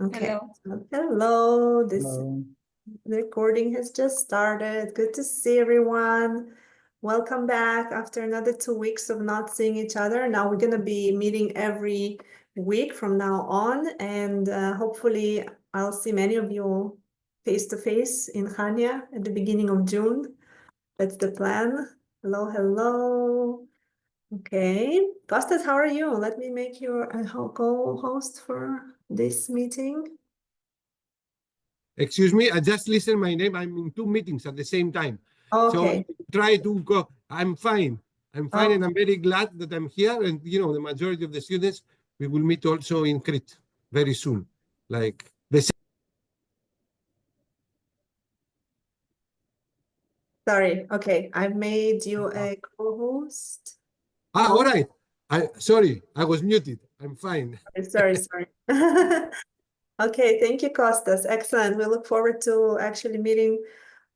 Okay. Hello. So, hello. This Hello. recording has just started. Good to see everyone. Welcome back after another 2 weeks of not seeing each other. Now we're going to be meeting every week from now on, and hopefully I'll see many of you face to face in Chania at the beginning of June. That's the plan. Hello, hello. Okay, Costas, how are you? Let me make you a co-host for this meeting. Excuse me, I just listened my name. I'm in 2 meetings at the same time. Okay. So try to go. I'm fine. I'm fine, Oh. and I'm very glad that I'm here. And the majority of the students, we will meet also in Crete very soon. Like the Sorry. Okay, I've made you a co-host. all right. Sorry, I was muted. I'm fine. Sorry. Okay, thank you, Costas. Excellent. We look forward to actually meeting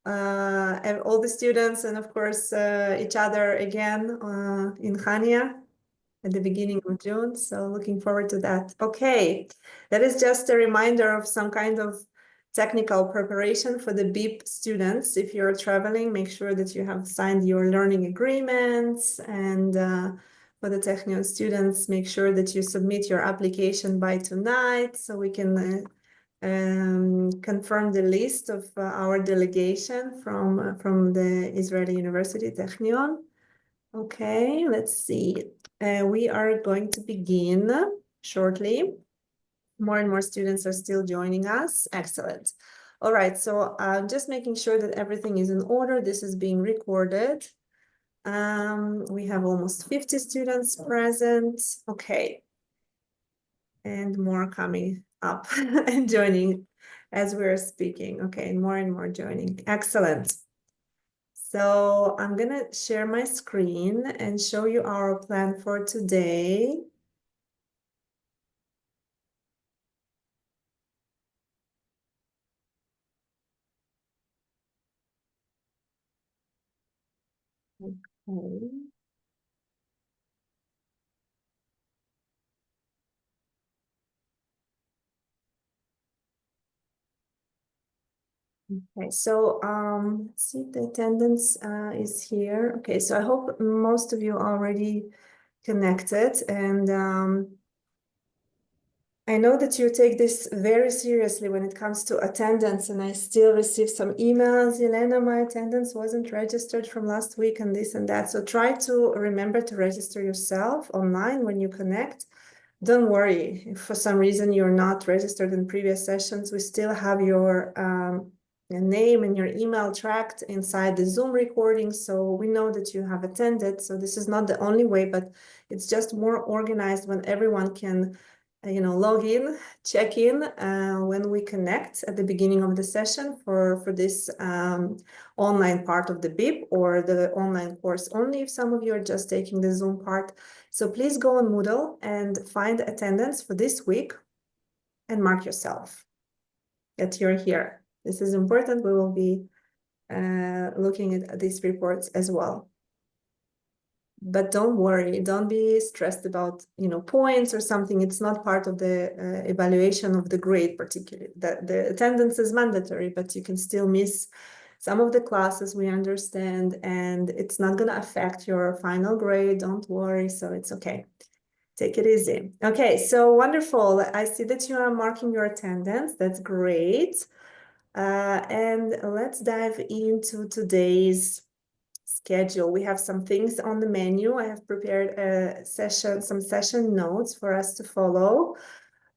all the students and of course each other again in Chania at the beginning of June. So looking forward to that. Okay, that is just a reminder of some kind of technical preparation for the BIP students. If you're traveling, make sure that you have signed your learning agreements, and for the Technion students, make sure that you submit your application by tonight so we can confirm the list of our delegation from the Israeli University Technion. Okay, let's see. We are going to begin shortly. More and more students are still joining us. Excellent. All right, so just making sure that everything is in order. This is being recorded. We have almost 50 students present. Okay. And more coming up and joining as we're speaking. Okay, more and more joining. Excellent. So I'm going to share my screen and show you our plan for today. Okay. Okay, so let's see, the attendance is here. Okay, so I hope most of you are already connected, and I know that you take this very seriously when it comes to attendance, and I still receive some emails. Elena, my attendance wasn't registered from last week and this and that. So try to remember to register yourself online when you connect. Don't worry, if for some reason you're not registered in previous sessions, we still have your name and your email tracked inside the Zoom recording. So we know that you have attended. So this is not the only way, but it's just more organized when everyone can log in, check in when we connect at the beginning of the session for this online part of the BIP or the online course only if some of you are just taking the Zoom part. So please go on Moodle and find attendance for this week and mark yourself that you're here. This is important. We will be looking at these reports as well. But don't worry, don't be stressed about, points or something. It's not part of the evaluation of the grade particularly. The attendance is mandatory, but you can still miss some of the classes, we understand, and it's not going to affect your final grade. Don't worry, so it's okay. Take it easy. Okay, so wonderful. I see that you are marking your attendance. That's great. And let's dive into today's schedule. We have some things on the menu. I have prepared some session notes for us to follow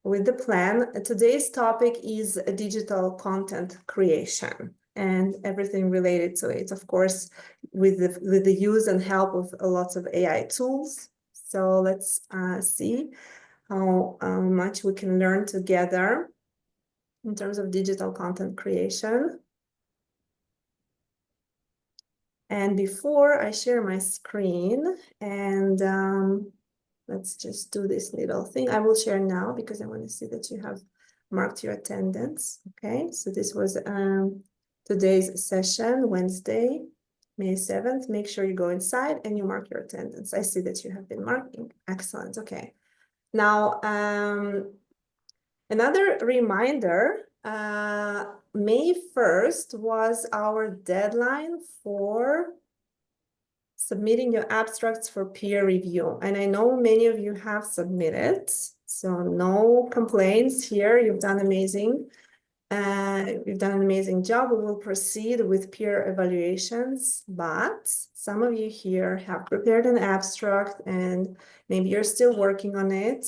with the plan. Today's topic is digital content creation and everything related to it, of course, with the use and help of lots of AI tools. So let's see how much we can learn together in terms of digital content creation. And before I share my screen, and let's just do this little thing. I will share now because I want to see that you have marked your attendance. Okay, so this was today's session, Wednesday, May 7th. Make sure you go inside and you mark your attendance. I see that you have been marking. Excellent. Okay. Now, Another reminder, May 1st was our deadline for submitting your abstracts for peer review. And I know many of you have submitted, so no complaints here. You've done amazing. You've done an amazing job. We will proceed with peer evaluations, but some of you here have prepared an abstract and maybe you're still working on it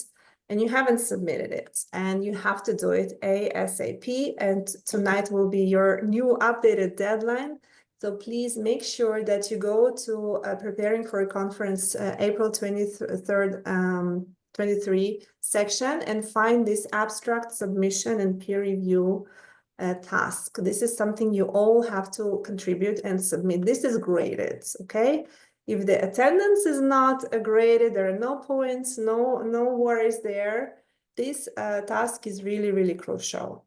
and you haven't submitted it, and you have to do it ASAP. And tonight will be your new updated deadline. So please make sure that you go to preparing for a conference April 23rd, 23 section and find this abstract submission and peer review task. This is something you all have to contribute and submit. This is graded, okay? If the attendance is not graded, there are no points, no worries there. This task is really, really crucial.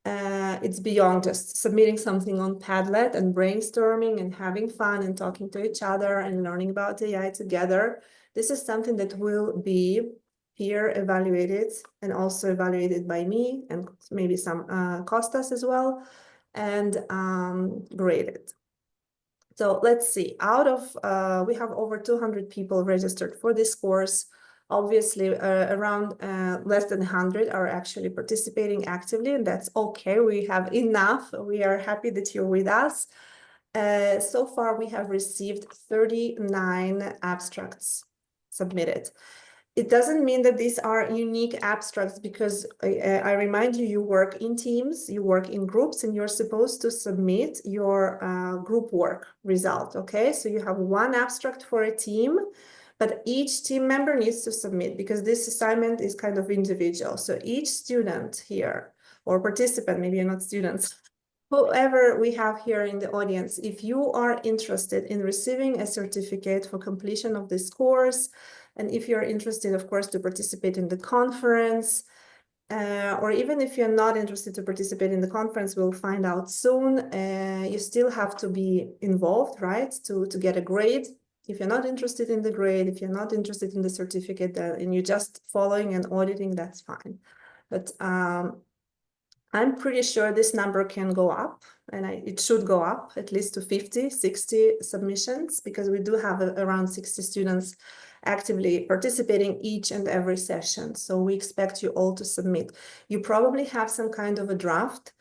It's beyond just submitting something on Padlet and brainstorming and having fun and talking to each other and learning about AI together. This is something that will be peer evaluated and also evaluated by me and maybe some Costas as well, and graded. So let's see, out of, we have over 200 people registered for this course. Obviously, around less than 100 are actually participating actively, and that's okay. We have enough. We are happy that you're with us. So far, we have received 39 abstracts submitted. It doesn't mean that these are unique abstracts, because I remind you, you work in teams, you work in groups, and you're supposed to submit your group work result, okay? So you have one abstract for a team, but each team member needs to submit, because this assignment is kind of individual. So each student here, or participant, maybe you're not students, whoever we have here in the audience, if you are interested in receiving a certificate for completion of this course, and if you're interested, of course, to participate in the conference, or even if you're not interested to participate in the conference, we'll find out soon. You still have to be involved, right, to get a grade. If you're not interested in the grade, if you're not interested in the certificate, and you're just following and auditing, that's fine. But I'm pretty sure this number can go up, and it should go up at least to 50, 60 submissions, because we do have around 60 students actively participating each and every session. So we expect you all to submit. You probably have some kind of a draft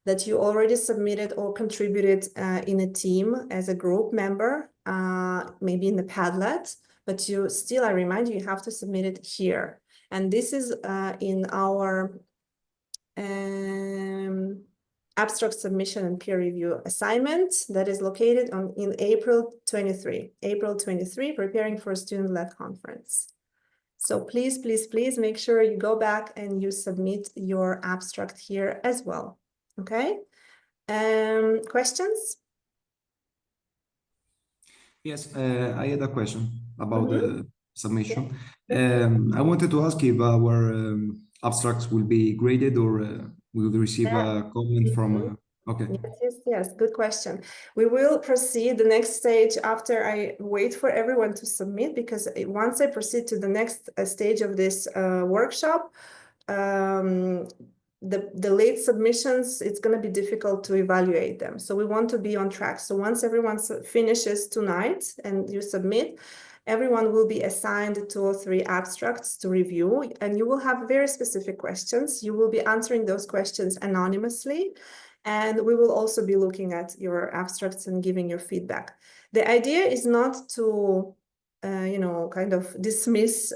that you already submitted or contributed in a team as a group member, maybe in the Padlet, but you still, I remind you, you have to submit it here. And this is in our abstract submission and peer review assignment that is located in April 23, preparing for a student-led conference. So please, please, please make sure you go back and you submit your abstract here as well, okay? Questions? Yes, I had a question about the submission. I wanted to ask if our abstracts will be graded, or we will receive a comment from... Okay. Yes, good question. We will proceed the next stage after I wait for everyone to submit, because once I proceed to the next stage of this workshop, the late submissions, it's going to be difficult to evaluate them. So we want to be on track. So once everyone finishes tonight and you submit, everyone will be assigned 2 or 3 abstracts to review, and you will have very specific questions. You will be answering those questions anonymously, and we will also be looking at your abstracts and giving your feedback. The idea is not to, you know, kind of dismiss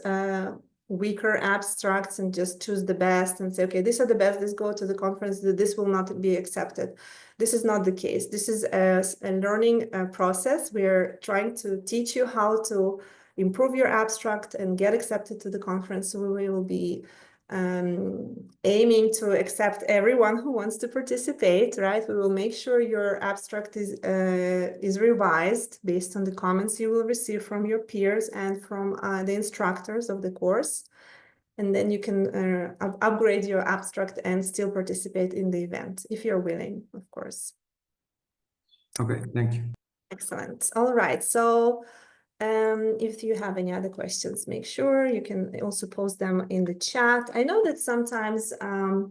weaker abstracts and just choose the best and say, okay, these are the best, let's go to the conference, this will not be accepted. This is not the case. This is a learning process. We're trying to teach you how to improve your abstract and get accepted to the conference. So we will be aiming to accept everyone who wants to participate, right? We will make sure your abstract is revised based on the comments you will receive from your peers and from the instructors of the course. And then you can upgrade your abstract and still participate in the event, if you're willing, of course. Okay, thank you. Excellent. All right. So If you have any other questions, make sure you can also post them in the chat. I know that sometimes,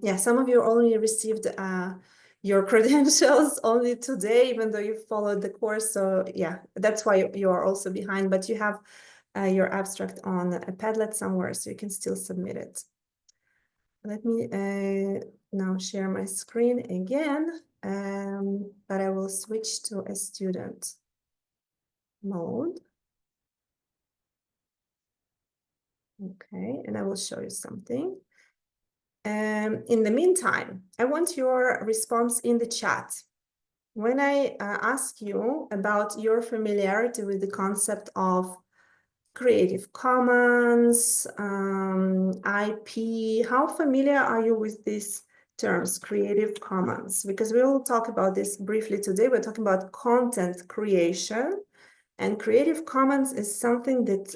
yeah, some of you only received your credentials only today, even though you followed the course. So yeah, that's why you are also behind, but you have your abstract on a Padlet somewhere, so you can still submit it. Let me now share my screen again, but I will switch to a student mode. Okay, and I will show you something. In the meantime, I want your response in the chat. When I ask you about your familiarity with the concept of Creative Commons, IP, how familiar are you with these terms, Creative Commons? Because we will talk about this briefly today. We're talking about content creation, and Creative Commons is something that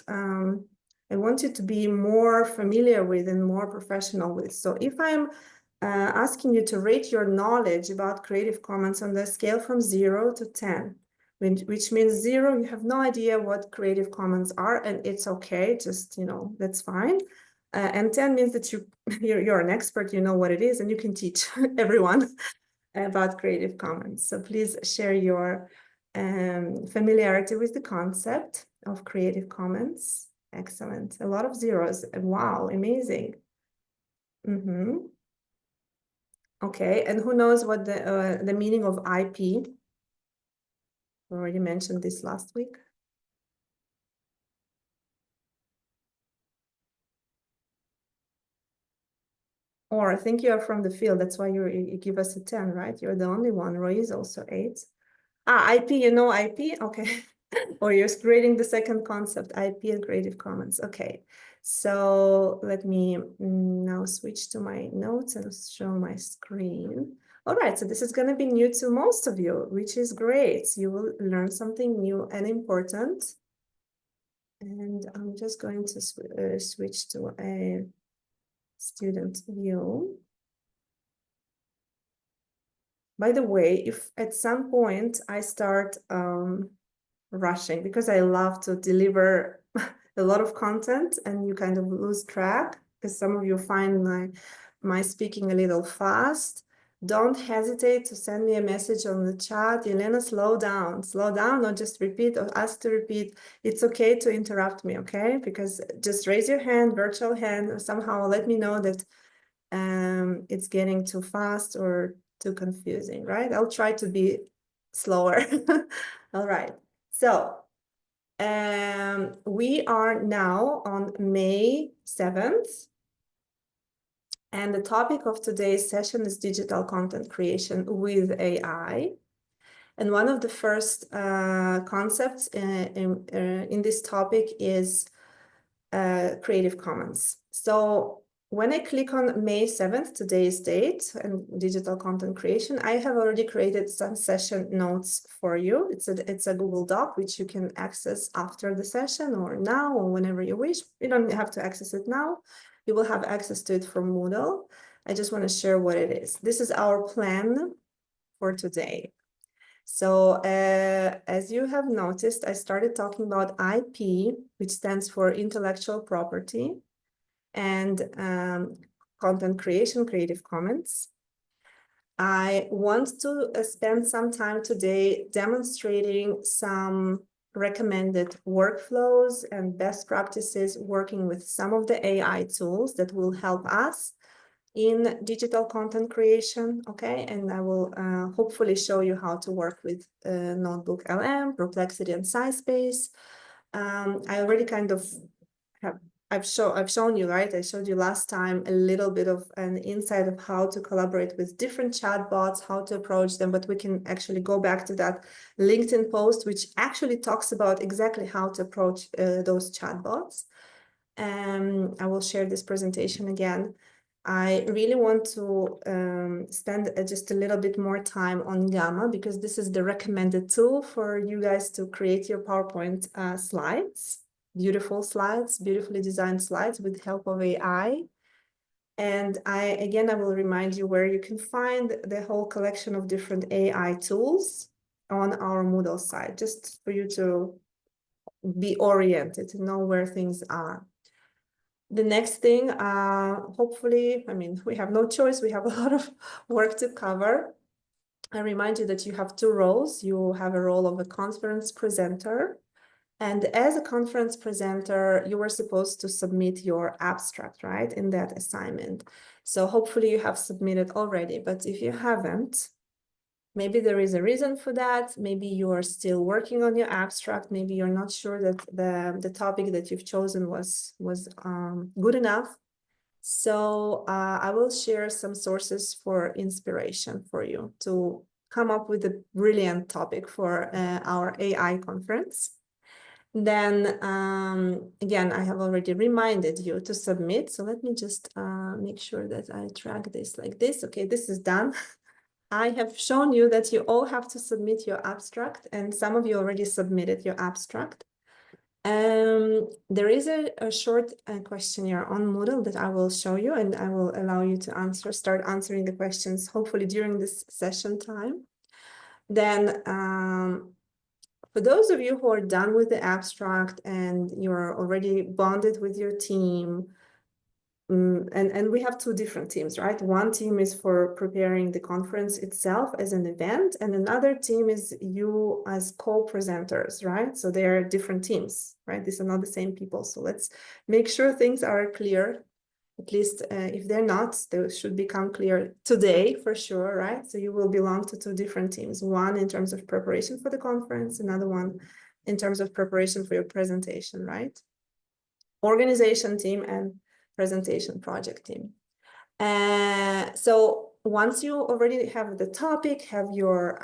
I want you to be more familiar with and more professional with. So if I'm asking you to rate your knowledge about Creative Commons on the scale from 0 to 10, which means 0, you have no idea what Creative Commons are, and it's okay, just, you know, that's fine. And 10 means that you're an expert, you know what it is, and you can teach everyone about Creative Commons. So please share your familiarity with the concept of Creative Commons. Excellent. A lot of zeros. Wow, amazing. Okay, and who knows what the meaning of IP? We already mentioned this last week. Or I think you are from the field. That's why you give us a 10, right? You're the only one. Roy is also 8. IP, you know IP? Okay. Or you're creating the second concept, IP and Creative Commons. Okay. So let me now switch to my notes and show my screen. All right, so this is going to be new to most of you, which is great. You will learn something new and important. And I'm just going to switch to a student view. By the way, if at some point I start rushing, because I love to deliver a lot of content and you kind of lose track, because some of you find my speaking a little fast, don't hesitate to send me a message on the chat. Elena, slow down, or just repeat or ask to repeat. It's okay to interrupt me, okay? Because just raise your hand, virtual hand, or somehow let me know that it's getting too fast or too confusing, right? I'll try to be slower. All right. So we are now on May 7th. And the topic of today's session is digital content creation with AI. And one of the first concepts in this topic is Creative Commons. So when I click on May 7th, today's date, and digital content creation, I have already created some session notes for you. It's a Google Doc, which you can access after the session or now or whenever you wish. You don't have to access it now. You will have access to it from Moodle. I just want to share what it is. This is our plan for today. So as you have noticed, I started talking about IP, which stands for intellectual property, and content creation, Creative Commons. I want to spend some time today demonstrating some recommended workflows and best practices working with some of the AI tools that will help us in digital content creation, okay? And I will hopefully show you how to work with Notebook LM, Perplexity, and SciSpace. I already kind of I've shown you, right? I showed you last time a little bit of an insight of how to collaborate with different chatbots, how to approach them, but we can actually go back to that LinkedIn post, which actually talks about exactly how to approach those chatbots. I will share this presentation again. I really want to spend just a little bit more time on Gamma, because this is the recommended tool for you guys to create your PowerPoint slides. Beautiful slides, beautifully designed slides with the help of AI. And I will remind you where you can find the whole collection of different AI tools on our Moodle site, just for you to be oriented, to know where things are. The next thing, hopefully, I mean, we have no choice. We have a lot of work to cover. I remind you that you have two roles. You have a role of a conference presenter. And as a conference presenter, you were supposed to submit your abstract, right, in that assignment. So hopefully you have submitted already. But if you haven't, maybe there is a reason for that. Maybe you are still working on your abstract. Maybe you're not sure that the topic that you've chosen was good enough. So I will share some sources for inspiration for you to come up with a brilliant topic for our AI conference. Then again, I have already reminded you to submit. So let me just make sure that I track this like this. Okay, this is done. I have shown you that you all have to submit your abstract, and some of you already submitted your abstract. There is a short questionnaire on Moodle that I will show you, and I will allow you to start answering the questions, hopefully during this session time. Then for those of you who are done with the abstract and you're already bonded with your team, and we have two different teams, right? One team is for preparing the conference itself as an event, and another team is you as co-presenters, right? So they are different teams, right? These are not the same people. So let's make sure things are clear. At least if they're not, they should become clear today for sure, right? So you will belong to two different teams, one in terms of preparation for the conference, another one in terms of preparation for your presentation, right? Organization team and presentation project team. So once you already have the topic, have your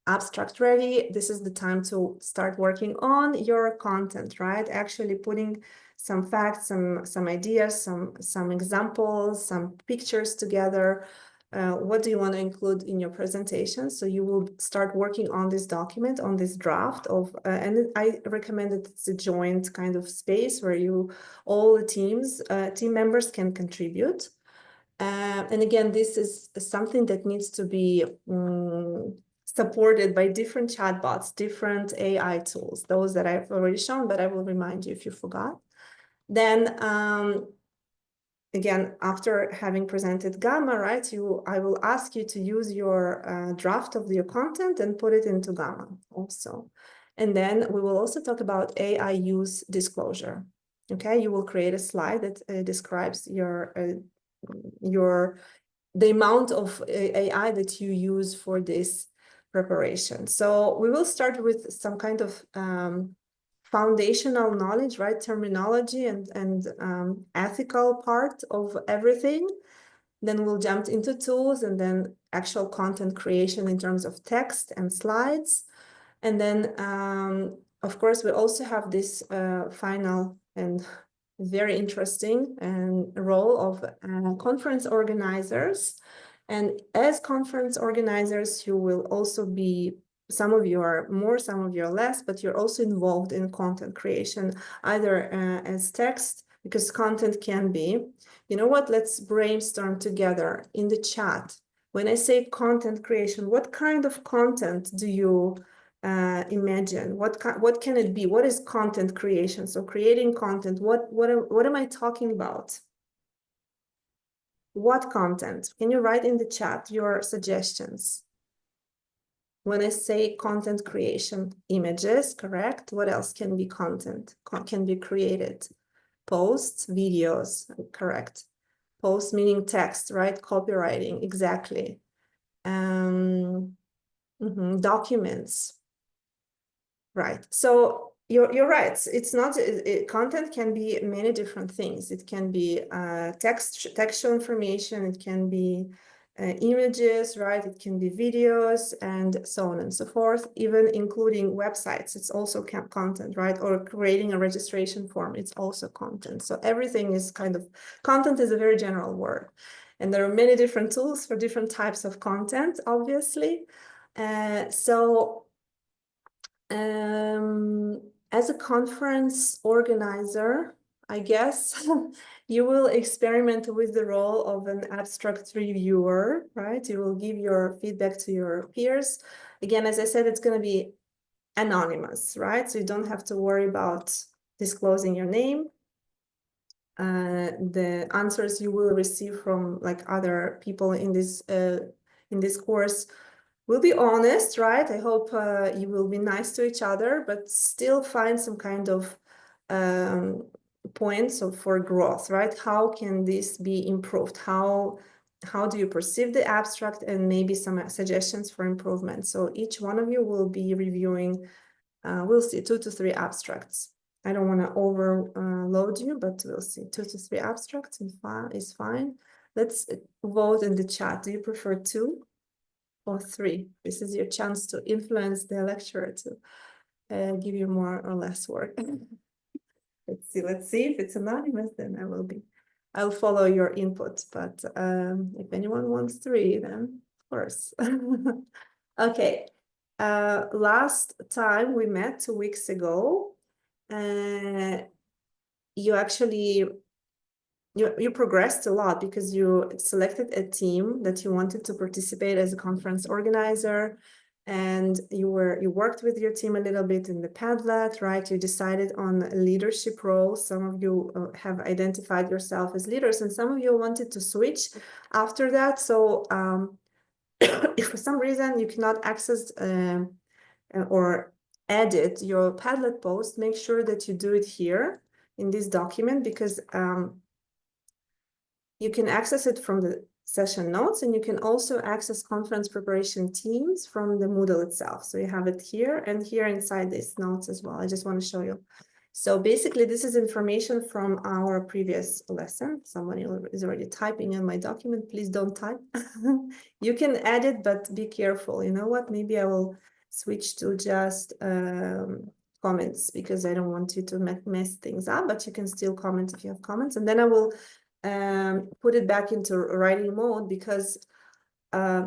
abstract ready, this is the time to start working on your content, right? Actually putting some facts, some ideas, some examples, some pictures together. What do you want to include in your presentation? So you will start working on this document, on this draft of, and I recommend that it's a joint kind of space where all the team members can contribute. And again, this is something that needs to be supported by different chatbots, different AI tools, those that I've already shown, but I will remind you if you forgot. Then again, after having presented Gamma, right, I will ask you to use your draft of your content and put it into Gamma also. And then we will also talk about AI use disclosure. Okay, you will create a slide that describes the amount of AI that you use for this preparation. So we will start with some kind of foundational knowledge, right? Terminology and ethical part of everything. Then we'll jump into tools and then actual content creation in terms of text and slides. And then, of course, we also have this final and very interesting role of conference organizers. And as conference organizers, you will also be, some of you are more, some of you are less, but you're also involved in content creation, either as text, because content can be, you know what, let's brainstorm together in the chat. When I say content creation, what kind of content do you imagine? What can it be? What is content creation? So creating content, what am I talking about? What content? Can you write in the chat your suggestions? When I say content creation, images, correct? What else can be content? Can be created? Posts, videos, correct. Posts meaning text, right? Copywriting, exactly. Documents. Right. So you're right. It's not content can be many different things. It can be textual information. It can be images, right? It can be videos and so on and so forth, even including websites. It's also content, right? Or creating a registration form. It's also content. So everything is kind of, content is a very general word. And there are many different tools for different types of content, obviously. As a conference organizer, I guess you will experiment with the role of an abstract reviewer, right? You will give your feedback to your peers. Again, as I said, it's going to be anonymous, right? So you don't have to worry about disclosing your name. The answers you will receive from like other people in this course will be honest, right? I hope you will be nice to each other, but still find some kind of points for growth, right? How can this be improved? How do you perceive the abstract, and maybe some suggestions for improvement? So each one of you will be reviewing, we'll see 2 to 3 abstracts. I don't want to overload you, but we'll see 2 to 3 abstracts is fine. Let's vote in the chat. Do you prefer 2 or 3? This is your chance to influence the lecturer to give you more or less work. Let's see if it's anonymous, then I'll follow your input. But if anyone wants 3, then of course. Okay. Last time we met 2 weeks ago, you actually you progressed a lot because you selected a team that you wanted to participate as a conference organizer, and you worked with your team a little bit in the Padlet, right? You decided on a leadership role. Some of you have identified yourself as leaders, and some of you wanted to switch after that. So if for some reason you cannot access or edit your Padlet post, make sure that you do it here in this document, because you can access it from the session notes, and you can also access conference preparation teams from the Moodle itself. So you have it here and here inside these notes as well. I just want to show you. So basically, this is information from our previous lesson. Someone is already typing in my document. Please don't type. You can edit, but be careful. You know what? Maybe I will switch to just comments, because I don't want you to mess things up, but you can still comment if you have comments. And then I will put it back into writing mode, because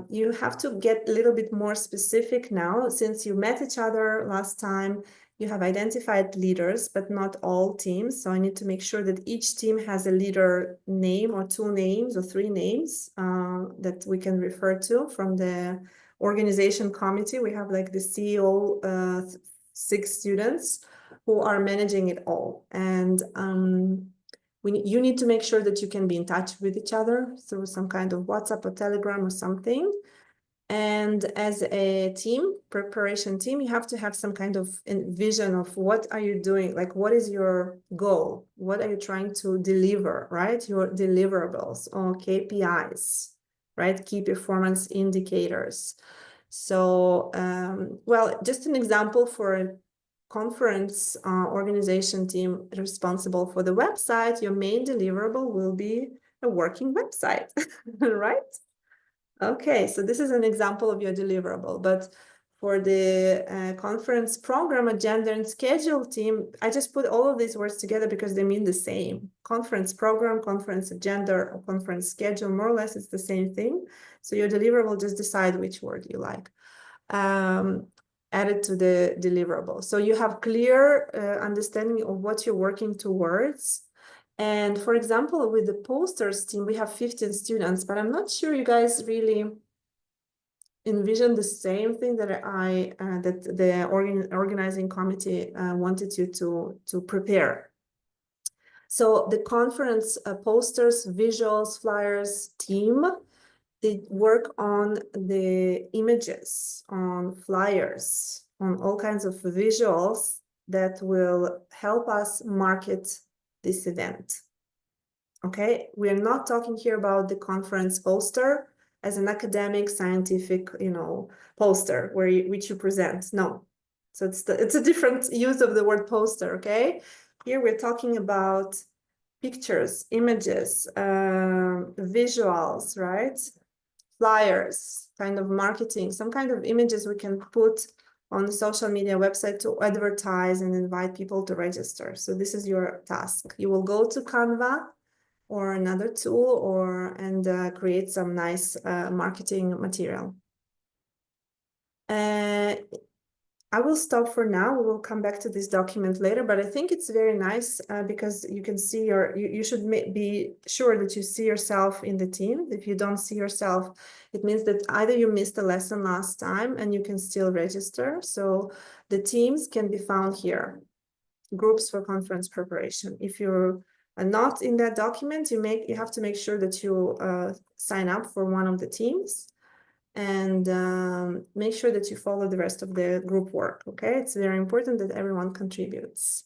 you have to get a little bit more specific now. Since you met each other last time, you have identified leaders, but not all teams. So I need to make sure that each team has a leader name, or 2 names or 3 names that we can refer to from the organization committee. We have like the CEO, 6 students who are managing it all. And you need to make sure that you can be in touch with each other through some kind of WhatsApp or Telegram or something. And as a team, preparation team, you have to have some kind of vision of what are you doing? Like, what is your goal? What are you trying to deliver, right? Your deliverables or KPIs, right? Key performance indicators. So, well, just an example for a conference organization team responsible for the website, your main deliverable will be a working website, right? Okay, so this is an example of your deliverable. But for the conference program, agenda, and schedule team, I just put all of these words together because they mean the same. Conference program, conference agenda, or conference schedule, more or less it's the same thing. So your deliverable, just decide which word you like. Add it to the deliverable. So you have clear understanding of what you're working towards. And for example, with the posters team, we have 15 students, but I'm not sure you guys really envision the same thing that that the organizing committee wanted you to prepare. So the conference posters, visuals, flyers team, they work on the images, on flyers, on all kinds of visuals that will help us market this event. Okay, we're not talking here about the conference poster as an academic, scientific, poster which you present. No, so it's a different use of the word poster. Okay, here we're talking about pictures, images, visuals, right? Flyers, kind of marketing, some kind of images we can put on the social media website to advertise and invite people to register. So this is your task. You will go to Canva or another tool and create some nice marketing material. I will stop for now. We will come back to this document later, but I think it's very nice because you can see you should be sure that you see yourself in the team. If you don't see yourself, it means that either you missed a lesson last time and you can still register. So the teams can be found here, groups for conference preparation. If you're not in that document, you have to make sure that you sign up for one of the teams. And make sure that you follow the rest of the group work, okay? It's very important that everyone contributes.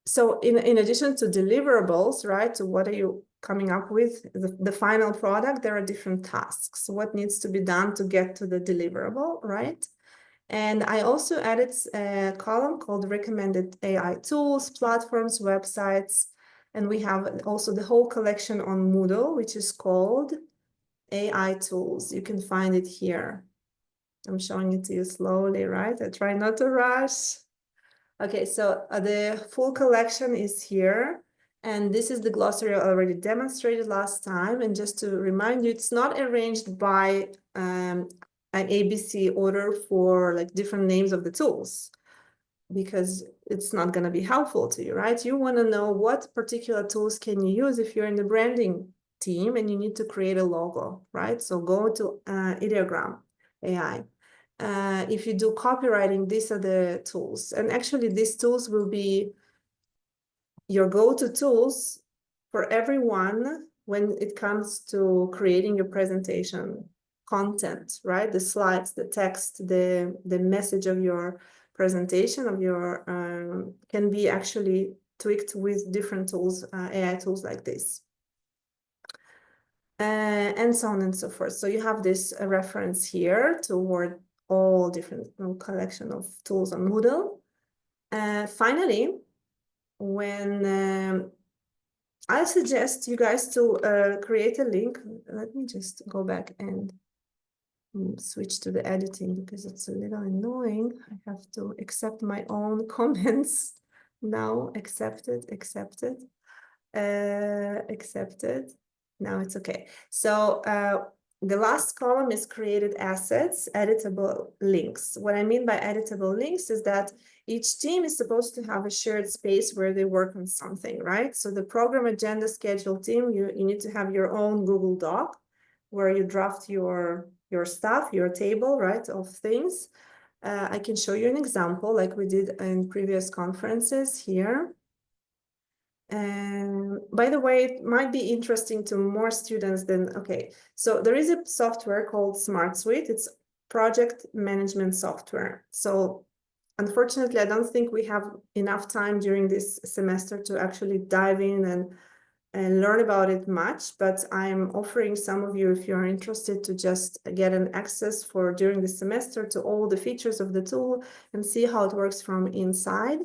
So in addition to deliverables, right, to what are you coming up with, the final product, there are different tasks. What needs to be done to get to the deliverable, right? And I also added a column called recommended AI tools, platforms, websites. And we have also the whole collection on Moodle, which is called AI Tools. You can find it here. I'm showing it to you slowly, right? I try not to rush. Okay, so the full collection is here. And this is the glossary I already demonstrated last time. And just to remind you, it's not arranged by an ABC order for like different names of the tools, because it's not going to be helpful to you, right? You want to know what particular tools can you use if you're in the branding team and you need to create a logo, right? So go to Ideogram AI. If you do copywriting, these are the tools. And actually, these tools will be your go-to tools for everyone when it comes to creating your presentation content, right? The slides, the text, the message of your presentation of your can be actually tweaked with different tools, AI tools like this. And so on and so forth. So you have this reference here toward all different collection of tools on Moodle. Finally, when I suggest you guys to create a link. Let me just go back and switch to the editing because it's a little annoying. I have to accept my own comments now. Accepted. Now it's okay. So the last column is created assets, editable links. What I mean by editable links is that each team is supposed to have a shared space where they work on something, right? So the program agenda schedule team, you need to have your own Google Doc where you draft your stuff, your table, right, of things. I can show you an example like we did in previous conferences here. And by the way, it might be interesting to more students than, okay, so there is a software called SmartSuite. It's project management software. So unfortunately, I don't think we have enough time during this semester to actually dive in and learn about it much, but I'm offering some of you, if you're interested, to just get an access for during the semester to all the features of the tool and see how it works from inside.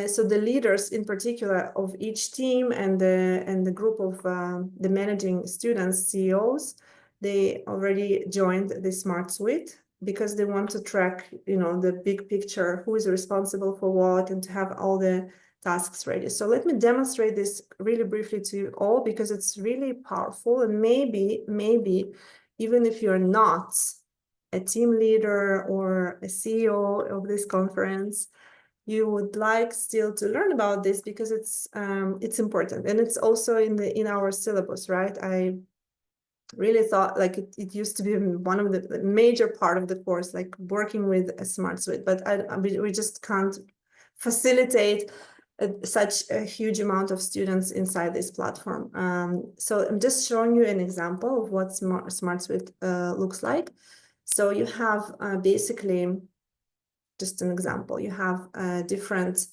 So the leaders in particular of each team and the group of the managing students, CEOs, they already joined the SmartSuite because they want to track, the big picture, who is responsible for what, and to have all the tasks ready. So let me demonstrate this really briefly to you all because it's really powerful. And maybe even if you're not a team leader or a CEO of this conference, you would like still to learn about this because it's important, and it's also in our syllabus, right? I really thought like it used to be one of the major part of the course, like working with a SmartSuite, but we just can't facilitate such a huge amount of students inside this platform. So I'm just showing you an example of what SmartSuite looks like. So you have basically, just an example, you have different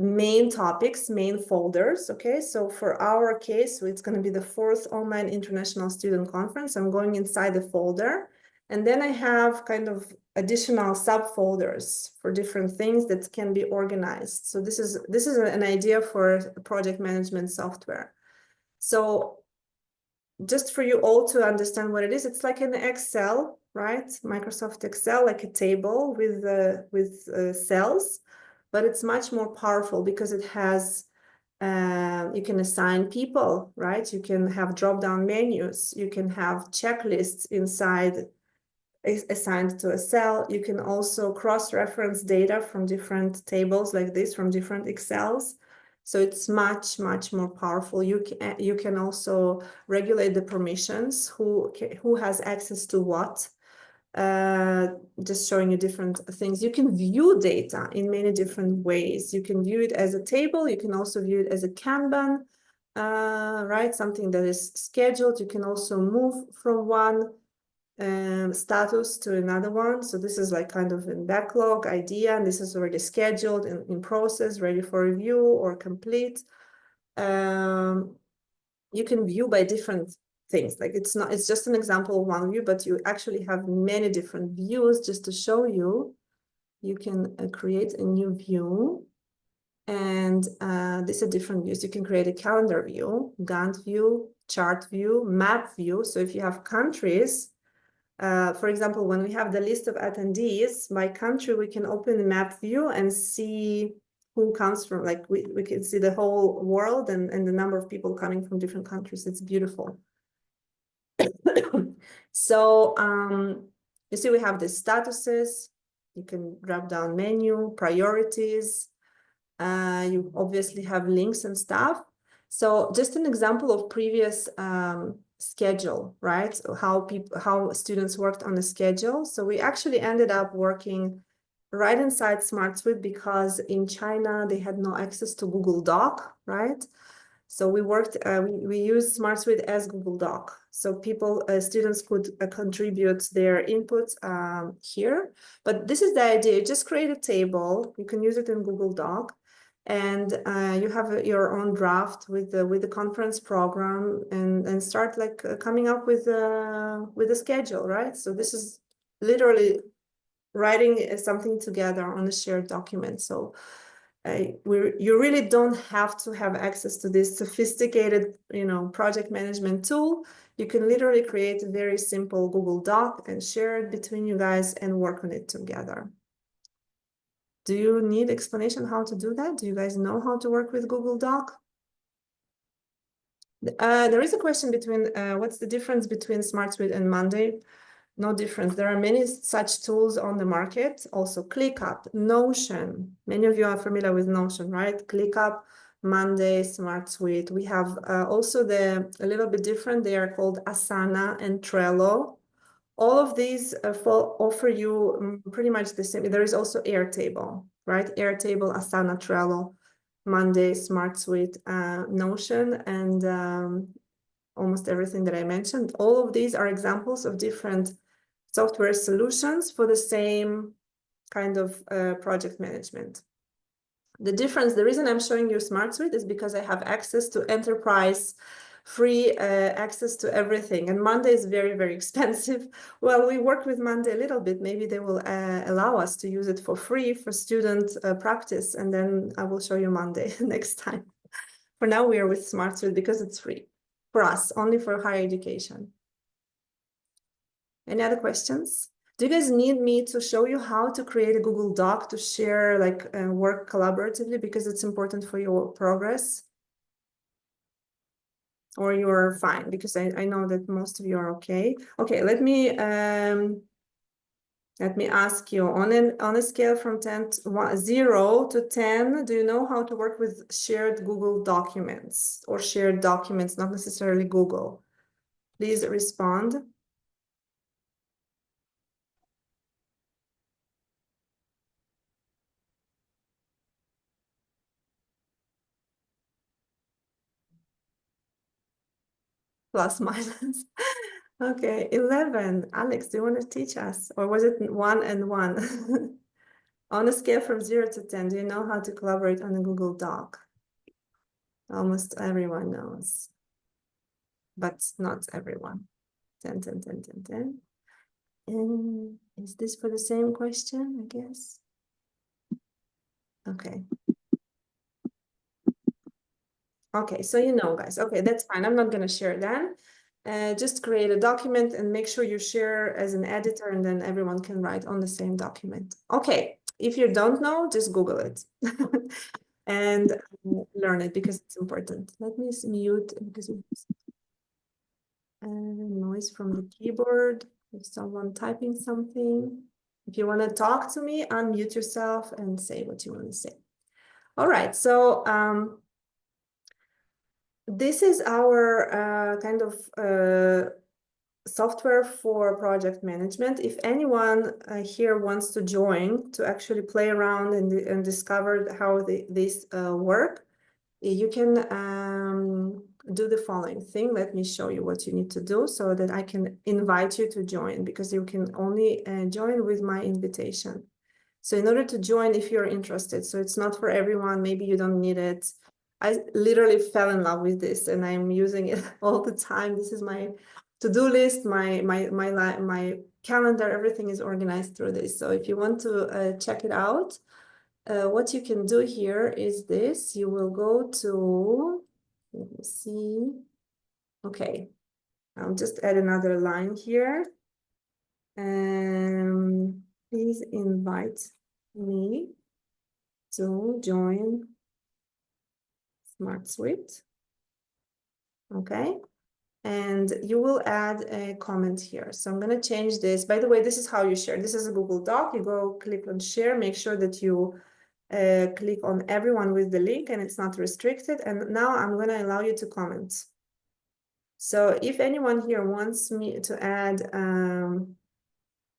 main topics, main folders, okay? So for our case, it's going to be the 4th Online International Student Conference. I'm going inside the folder, and then I have kind of additional subfolders for different things that can be organized. So this is an idea for a project management software. So just for you all to understand what it is, it's like an Excel, right? Microsoft Excel, like a table with cells, but it's much more powerful because it has You can assign people, right? You can have drop-down menus. You can have checklists inside assigned to a cell. You can also cross-reference data from different tables like this, from different Excels. So it's much, much more powerful. You can also regulate the permissions, who has access to what, just showing you different things. You can view data in many different ways. You can view it as a table. You can also view it as a Kanban, right? Something that is scheduled. You can also move from one status to another one. So this is like kind of a backlog idea, and this is already scheduled and in process, ready for review or complete. You can view by different things. Like it's just an example of one view, but you actually have many different views. Just to show you, you can create a new view, and these are different views. You can create a calendar view, Gantt view, chart view, map view. So if you have countries, for example, when we have the list of attendees by country, we can open the map view and see who comes from, like we can see the whole world and the number of people coming from different countries. It's beautiful. So you see we have the statuses. You can drop down menu, priorities. You obviously have links and stuff. So just an example of previous schedule, right? So how students worked on the schedule. So we actually ended up working right inside SmartSuite because in China they had no access to Google Doc, right? So we worked, we used SmartSuite as Google Doc. So students could contribute their inputs here. But this is the idea. You just create a table. You can use it in Google Doc. And you have your own draft with the conference program and start like coming up with a schedule, right? So this is literally writing something together on a shared document. So you really don't have to have access to this sophisticated, project management tool. You can literally create a very simple Google Doc and share it between you guys and work on it together. Do you need explanation how to do that? Do you guys know how to work with Google Doc? There is a question between what's the difference between SmartSuite and Monday? No difference. There are many such tools on the market. Also ClickUp, Notion. Many of you are familiar with Notion, right? ClickUp, Monday, SmartSuite. We have also a little bit different. They are called Asana and Trello. All of these offer you pretty much the same. There is also Airtable, right? Airtable, Asana, Trello, Monday, SmartSuite, Notion, and almost everything that I mentioned. All of these are examples of different software solutions for the same kind of project management. The reason I'm showing you SmartSuite is because I have access to enterprise free access to everything, and Monday is very, very expensive. Well, we work with Monday a little bit. Maybe they will allow us to use it for free for student practice, and then I will show you Monday next time. For now, we are with SmartSuite because it's free for us, only for higher education. Any other questions? Do you guys need me to show you how to create a Google Doc to share, like work collaboratively because it's important for your progress? Or you're fine? Because I know that most of you are okay. Okay, let me ask you, on a scale from 0 to 10, do you know how to work with shared Google documents or shared documents, not necessarily Google? Please respond. Plus, minus. Okay, 11. Alex, do you want to teach us? Or was it 1 and 1? On a scale from 0 to 10, do you know how to collaborate on a Google Doc? Almost everyone knows, but not everyone. 10, 10, 10, 10, 10. And is this for the same question, I guess? Okay. Okay, so you know, guys. Okay, that's fine. I'm not going to share that. Just create a document and make sure you share as an editor, and then everyone can write on the same document. Okay, if you don't know, just Google it. and learn it because it's important. Let me mute because noise from the keyboard. If someone typing something, if you want to talk to me, unmute yourself and say what you want to say. All right, so this is our kind of software for project management. If anyone here wants to join to actually play around and discover how these work, you can do the following thing. Let me show you what you need to do so that I can invite you to join, because you can only join with my invitation. So in order to join, if you're interested, so it's not for everyone, maybe you don't need it. I literally fell in love with this and I'm using it all the time. This is my to-do list, my calendar, everything is organized through this. So if you want to check it out, what you can do here is this. You will go to, let me see. Okay, I'll just add another line here. Please invite me to join Smart Suite. Okay, and you will add a comment here. So I'm going to change this. By the way, this is how you share. This is a Google Doc. You go click on share, make sure that you click on everyone with the link and it's not restricted. And now I'm going to allow you to comment. So if anyone here wants me to add,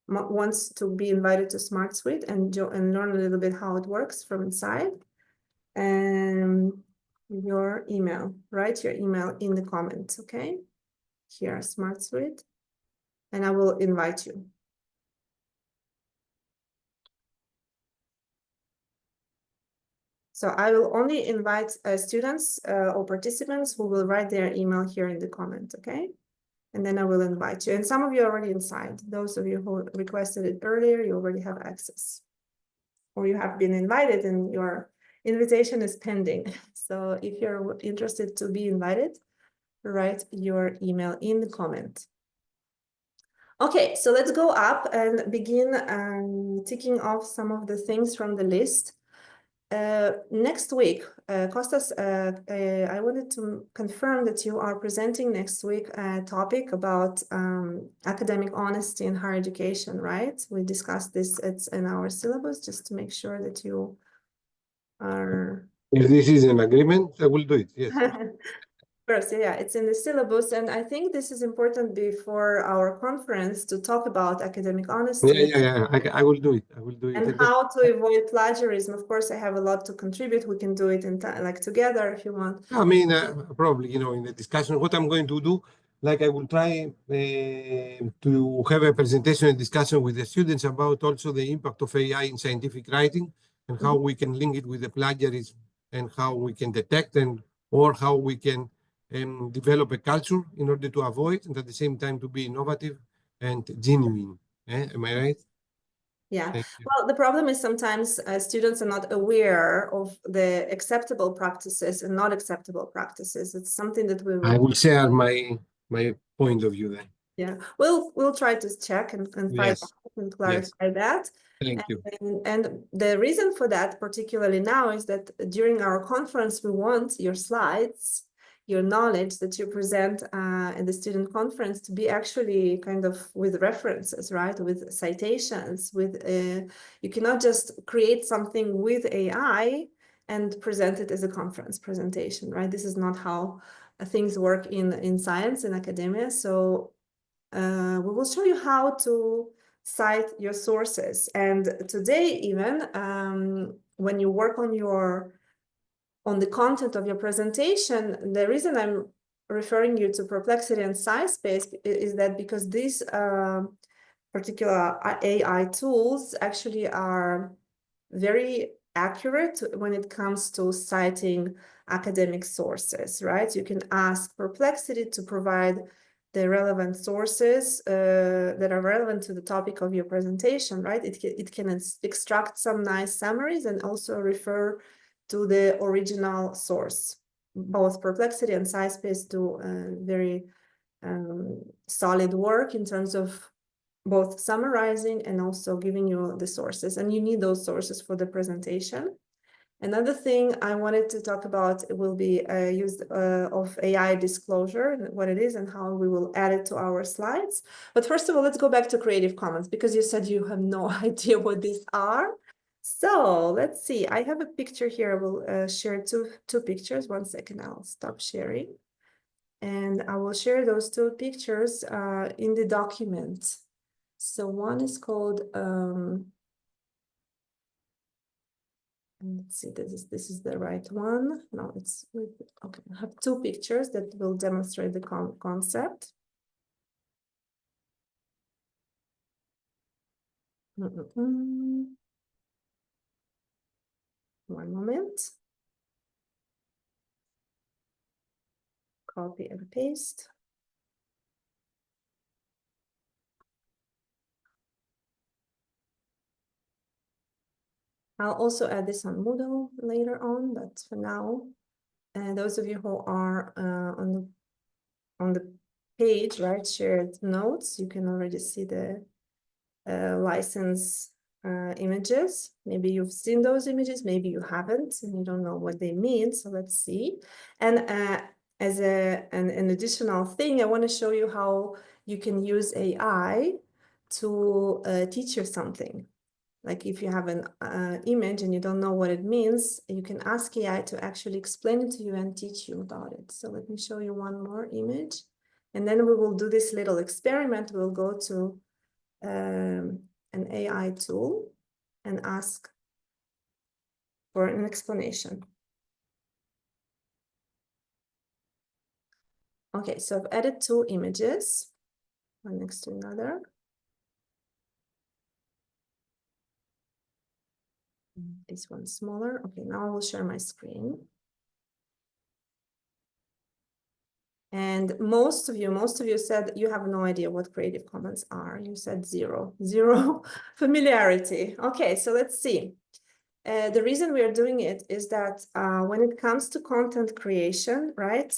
wants to be invited to Smart Suite and learn a little bit how it works from inside, your email, write your email in the comments, okay? Here, Smart Suite, and I will invite you. So I will only invite students or participants who will write their email here in the comment, okay? And then I will invite you. And some of you are already inside. Those of you who requested it earlier, you already have access. Or you have been invited and your invitation is pending. So if you're interested to be invited, write your email in the comment. Okay, so let's go up and begin ticking off some of the things from the list. Next week, Kostas, I wanted to confirm that you are presenting next week a topic about academic honesty in higher education, right? We discussed this, it's in our syllabus, just to make sure that you are... If this is an agreement, I will do it, yes. First, yeah, it's in the syllabus, and I think this is important before our conference to talk about academic honesty. Yeah. I will do it. I will do it. And how to avoid plagiarism. Of course, I have a lot to contribute. We can do it in like together if you want. I mean, probably, in the discussion, what I'm going to do, like I will try to have a presentation and discussion with the students about also the impact of AI in scientific writing and how we can link it with the plagiarism and how we can detect or how we can develop a culture in order to avoid and at the same time to be innovative and genuine. Am I right? Yeah. Well, the problem is sometimes students are not aware of the acceptable practices and not acceptable practices. It's something that we will... I will share my point of view then. Yeah, we'll try to check and find out and clarify that. Thank you. And the reason for that, particularly now, is that during our conference, we want your slides, your knowledge that you present at the student conference to be actually kind of with references, right? With citations, with you cannot just create something with AI and present it as a conference presentation, right? This is not how things work in science and academia. So we will show you how to cite your sources. And today, even when you work on the content of your presentation, the reason I'm referring you to Perplexity and SciSpace is that because these particular AI tools actually are very accurate when it comes to citing academic sources, right? You can ask Perplexity to provide the relevant sources that are relevant to the topic of your presentation, right? It can extract some nice summaries and also refer to the original source. Both Perplexity and SciSpace do very solid work in terms of both summarizing and also giving you the sources. And you need those sources for the presentation. Another thing I wanted to talk about will be use of AI disclosure, and what it is and how we will add it to our slides. But first of all, let's go back to Creative Commons, because you said you have no idea what these are. So let's see. I have a picture here. I will share two pictures. 1 second, I'll stop sharing. And I will share those two pictures in the document. So one is called... let's see, this is the right one. No, it's okay. I have two pictures that will demonstrate the concept. One moment. Copy and paste. I'll also add this on Moodle later on, but for now, those of you who are on the page, right, shared notes, you can already see the license images. Maybe you've seen those images, maybe you haven't, and you don't know what they mean. So let's see. And as an additional thing, I want to show you how you can use AI to teach you something. Like if you have an image and you don't know what it means, you can ask AI to actually explain it to you and teach you about it. So let me show you one more image. And then we will do this little experiment. We'll go to an AI tool and ask for an explanation. Okay, so I've added two images, one next to another. This one's smaller. Okay, now I will share my screen. And most of you said you have no idea what Creative Commons are. You said zero familiarity. Okay, so let's see. The reason we are doing it is that when it comes to content creation, right?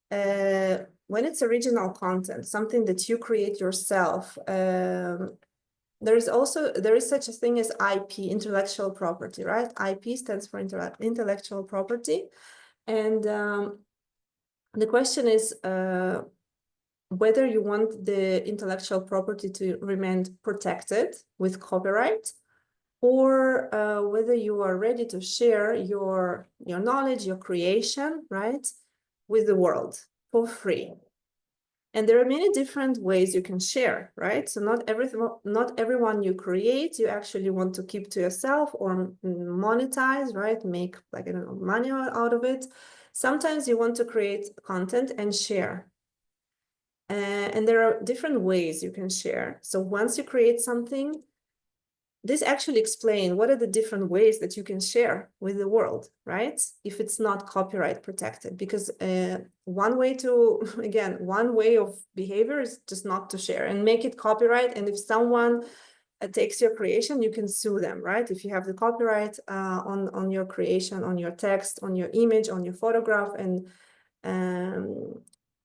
When it's original content, something that you create yourself, there is such a thing as IP, intellectual property, right? IP stands for intellectual property. And the question is whether you want the intellectual property to remain protected with copyright, or whether you are ready to share your knowledge, your creation, right, with the world for free. And there are many different ways you can share, right? So not everyone you create, you actually want to keep to yourself or monetize, right? Make, like, I don't know, money out of it. Sometimes you want to create content and share. And there are different ways you can share. So once you create something, this actually explains what are the different ways that you can share with the world, right? If it's not copyright protected, because one way of behavior is just not to share and make it copyright. And if someone takes your creation, you can sue them, right? If you have the copyright on your creation, on your text, on your image, on your photograph, and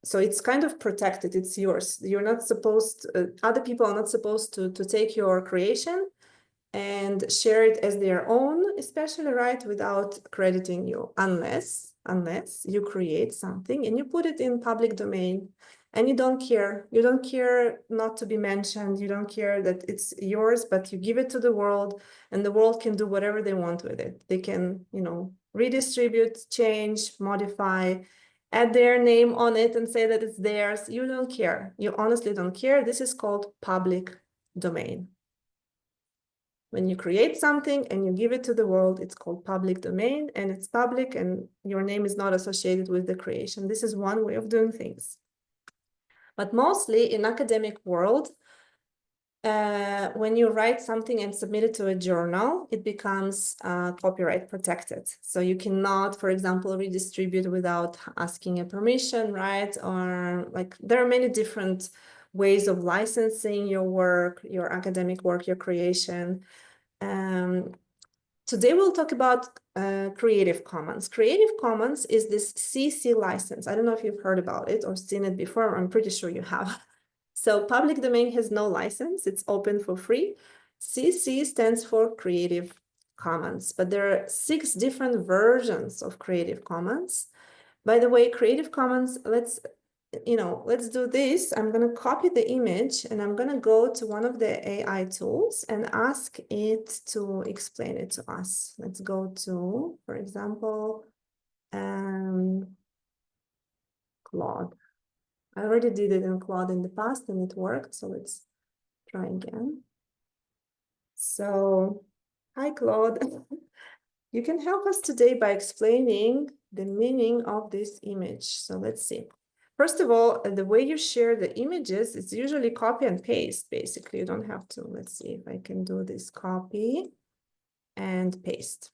so it's kind of protected, it's yours. You're not supposed, other people are not supposed to take your creation and share it as their own, especially, right, without crediting you, unless you create something and you put it in public domain and you don't care not to be mentioned, you don't care that it's yours, but you give it to the world and the world can do whatever they want with it. They can, you know, redistribute, change, modify, add their name on it and say that it's theirs. You don't care. You honestly don't care. This is called public domain. When you create something and you give it to the world, it's called public domain, and it's public and your name is not associated with the creation. This is one way of doing things. But mostly in academic world, when you write something and submit it to a journal, it becomes copyright protected. So you cannot, for example, redistribute without asking a permission, right? Or like there are many different ways of licensing your work, your academic work, your creation. Today we'll talk about Creative Commons. Creative Commons is this CC license. I don't know if you've heard about it or seen it before. I'm pretty sure you have. So public domain has no license. It's open for free. CC stands for Creative Commons, but there are 6 different versions of Creative Commons. By the way, Creative Commons, let's do this. I'm going to copy the image and I'm going to go to one of the AI tools and ask it to explain it to us. Let's go to, for example, Claude. I already did it in Claude in the past and it worked, so let's try again. So, hi Claude. You can help us today by explaining the meaning of this image. So let's see. First of all, the way you share the images, it's usually copy and paste, basically. You don't have to. Let's see if I can do this copy and paste.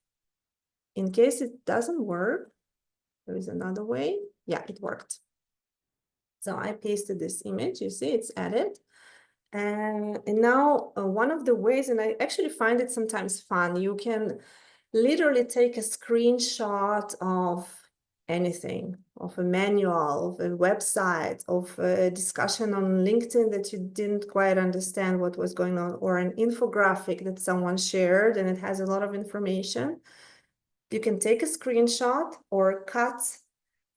In case it doesn't work, there is another way. Yeah, it worked. So I pasted this image, you see, it's added. And now one of the ways, and I actually find it sometimes fun, you can literally take a screenshot of anything, of a manual, of a website, of a discussion on LinkedIn that you didn't quite understand what was going on, or an infographic that someone shared and it has a lot of information. You can take a screenshot or cut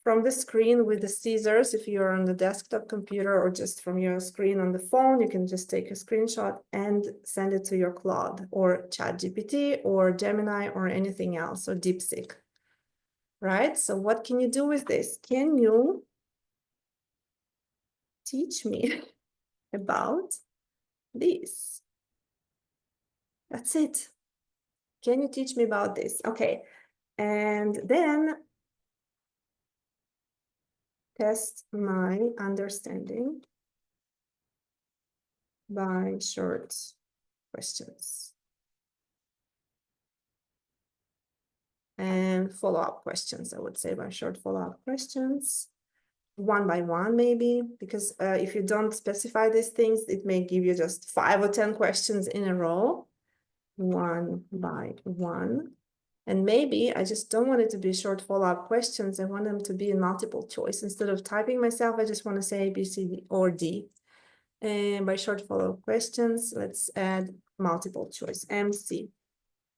from the screen with the scissors. If you're on the desktop computer or just from your screen on the phone, you can just take a screenshot and send it to your Claude or ChatGPT or Gemini or anything else, or DeepSeek, right? So what can you do with this? Can you teach me about this? That's it. Can you teach me about this? Okay. And then test my understanding by short questions and follow-up questions, I would say, by short follow-up questions, one by one maybe, because if you don't specify these things, it may give you just 5 or 10 questions in a row, one by one. And maybe I just don't want it to be short follow-up questions. I want them to be in multiple choice. Instead of typing myself, I just want to say A, B, C, D, or D. And by short follow-up questions, let's add multiple choice, MC.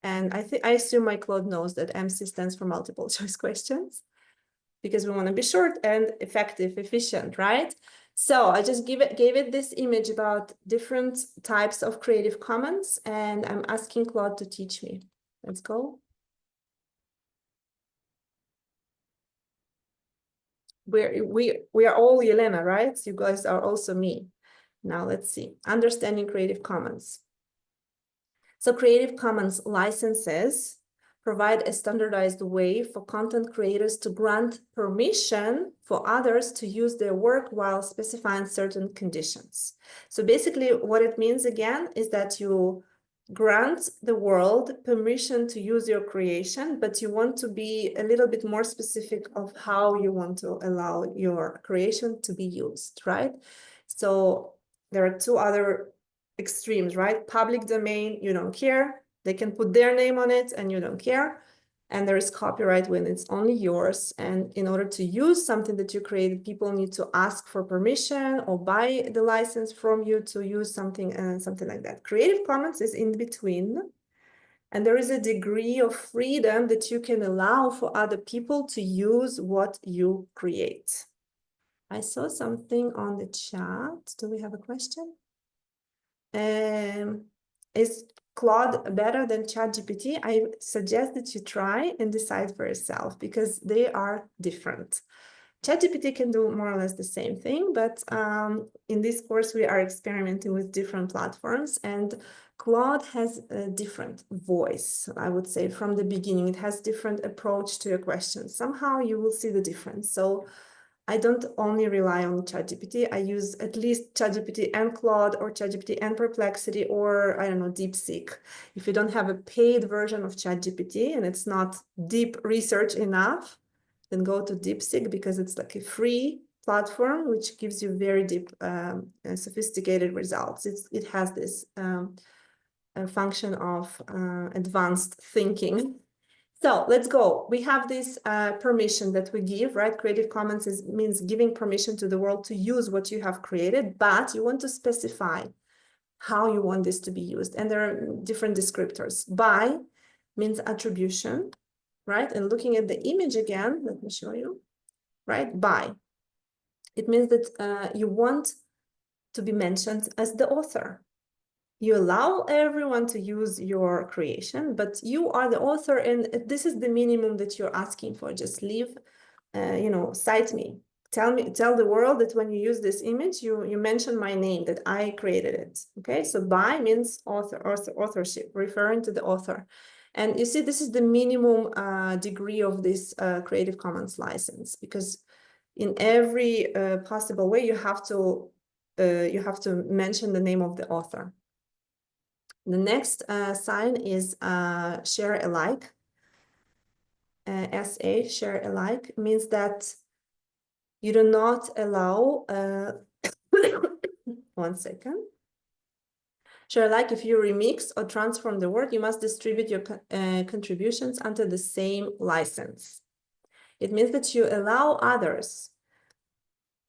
And I assume my Claude knows that MC stands for multiple choice questions, because we want to be short and effective, efficient, right? So I just gave it this image about different types of Creative Commons, and I'm asking Claude to teach me. Let's go. We are all Yelena, right? You guys are also me. Now let's see. Understanding Creative Commons. So Creative Commons licenses provide a standardized way for content creators to grant permission for others to use their work while specifying certain conditions. So basically what it means again is that you grant the world permission to use your creation, but you want to be a little bit more specific of how you want to allow your creation to be used, right? So there are 2 other extremes, right? Public domain, you don't care. They can put their name on it and you don't care. And there is copyright when it's only yours. And in order to use something that you created, people need to ask for permission or buy the license from you to use something and something like that. Creative Commons is in between. And there is a degree of freedom that you can allow for other people to use what you create. I saw something on the chat. Do we have a question? Is Claude better than ChatGPT? I suggest that you try and decide for yourself, because they are different. ChatGPT can do more or less the same thing, but in this course, we are experimenting with different platforms, and Claude has a different voice, I would say, from the beginning. It has different approach to your questions. Somehow you will see the difference. So I don't only rely on ChatGPT. I use at least ChatGPT and Claude, or ChatGPT and Perplexity, or I don't know, DeepSeek. If you don't have a paid version of ChatGPT and it's not deep research enough, then go to DeepSeek, because it's like a free platform which gives you very deep, sophisticated results. It has this function of advanced thinking. So let's go. We have this permission that we give, right? Creative Commons means giving permission to the world to use what you have created, but you want to specify how you want this to be used. And there are different descriptors: by, means attribution, right? And looking at the image again, let me show you, right? By. It means that you want to be mentioned as the author. You allow everyone to use your creation, but you are the author, and this is the minimum that you're asking for. Just leave, cite me. Tell the world that when you use this image, you mention my name, that I created it. Okay, so by means authorship, referring to the author. And you see, this is the minimum degree of this Creative Commons license, because in every possible way, you have to mention the name of the author. The next sign is share alike. SA, share alike, means that you do not allow, one second. Share alike, if you remix or transform the work, you must distribute your contributions under the same license. It means that you allow others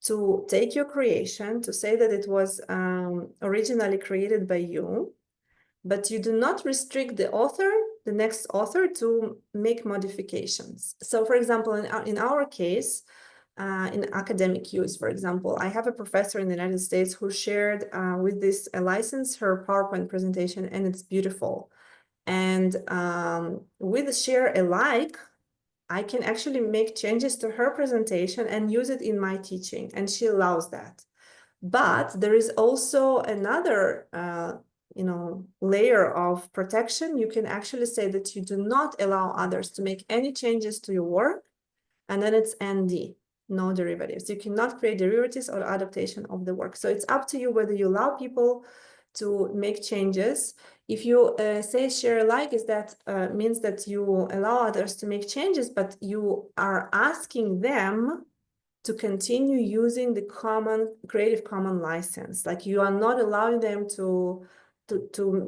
to take your creation, to say that it was originally created by you, but you do not restrict the author, the next author, to make modifications. So for example, in our case, in academic use, for example, I have a professor in the United States who shared with this license her PowerPoint presentation, and it's beautiful. And with share alike, I can actually make changes to her presentation and use it in my teaching, and she allows that. But there is also another layer of protection. You can actually say that you do not allow others to make any changes to your work, and then it's ND, no derivatives. You cannot create derivatives or adaptation of the work. So it's up to you whether you allow people to make changes. If you say share alike, that means that you allow others to make changes, but you are asking them to continue using the Creative Commons license. Like, you are not allowing them to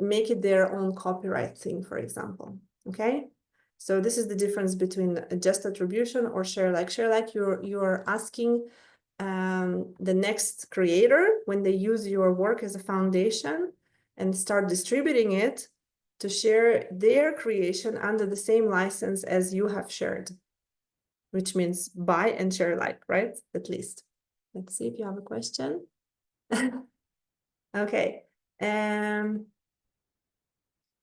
make it their own copyright thing, for example. Okay, so this is the difference between just attribution or share alike. Share alike, you're asking the next creator, when they use your work as a foundation and start distributing it, to share their creation under the same license as you have shared, which means buy and share alike, right? At least. Let's see if you have a question. Okay.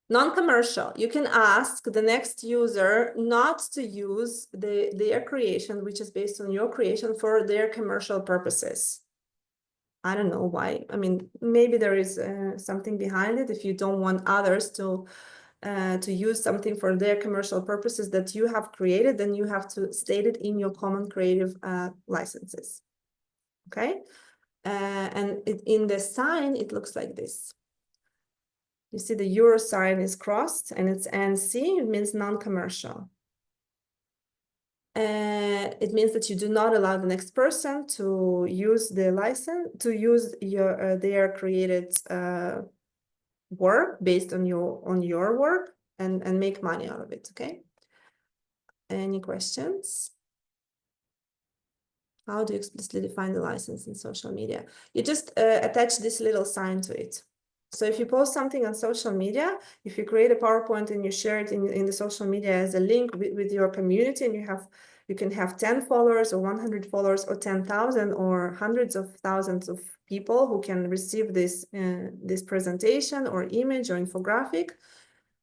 Non-commercial. You can ask the next user not to use their creation, which is based on your creation, for their commercial purposes. I don't know why. I mean, maybe there is something behind it. If you don't want others to use something for their commercial purposes that you have created, then you have to state it in your common creative licenses. Okay, and in the sign, it looks like this. You see the euro sign is crossed, and it's NC. It means non-commercial. It means that you do not allow the next person to use the license, to use their created work based on your work and make money out of it. Okay, any questions? How do you explicitly define the license in social media? You just attach this little sign to it. So if you post something on social media, if you create a PowerPoint and you share it in the social media as a link with your community, and you can have 10 followers or 100 followers or 10,000 or hundreds of thousands of people who can receive this presentation or image or infographic,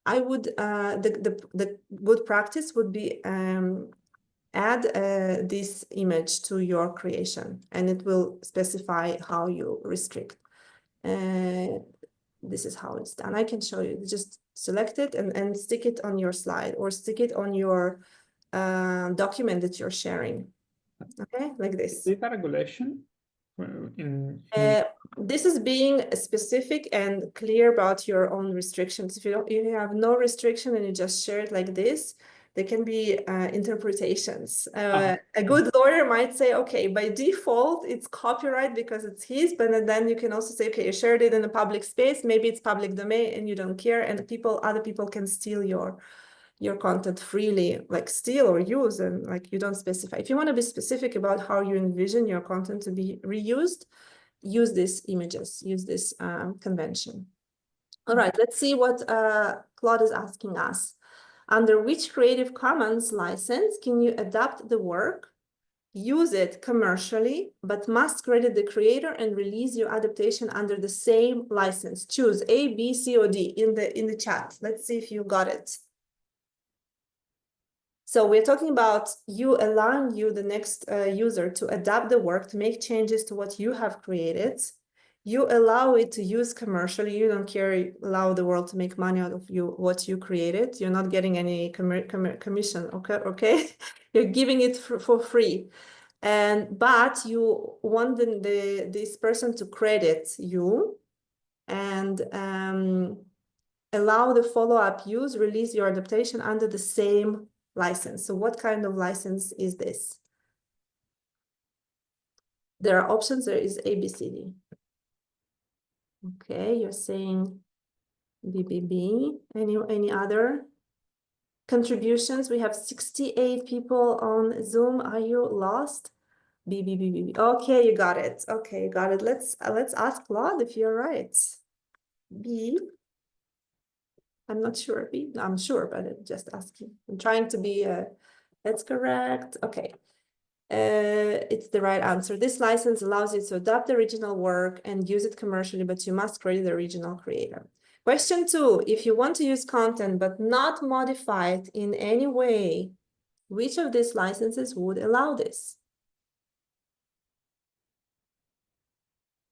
I would the good practice would be add this image to your creation, and it will specify how you restrict. This is how it's done. I can show you. Just select it and stick it on your slide, or stick it on your document that you're sharing. Okay, like this. Data regulation this is being specific and clear about your own restrictions. If you have no restriction and you just share it like this, there can be interpretations. A good lawyer might say, okay, by default, it's copyright because it's his, but then you can also say, okay, you shared it in a public space, maybe it's public domain and you don't care, and other people can steal your content freely, like steal or use, and like you don't specify. If you want to be specific about how you envision your content to be reused, use these images, use this convention. All right, let's see what Claude is asking us. Under which Creative Commons license can you adapt the work, use it commercially, but must credit the creator and release your adaptation under the same license? Choose A, B, C, or D in the chat. Let's see if you got it. So we're talking about you allowing the next user to adapt the work, to make changes to what you have created. You allow it to use commercially. You don't care, allow the world to make money out of what you created. You're not getting any commission, okay? You're giving it for free. But you want this person to credit you and allow the follow-up use, release your adaptation under the same license. So what kind of license is this? There are options. There is A, B, C, D. Okay, you're saying BBB. Any other contributions? We have 68 people on Zoom. Are you lost? BBB. Okay, you got it. Okay, you got it. Let's ask Claude if you're right. B. I'm not sure. B. No, I'm sure, but I'm just asking. I'm trying to be. That's correct. Okay. It's the right answer. This license allows you to adapt the original work and use it commercially, but you must credit the original creator. Question 2, if you want to use content but not modify it in any way, which of these licenses would allow this?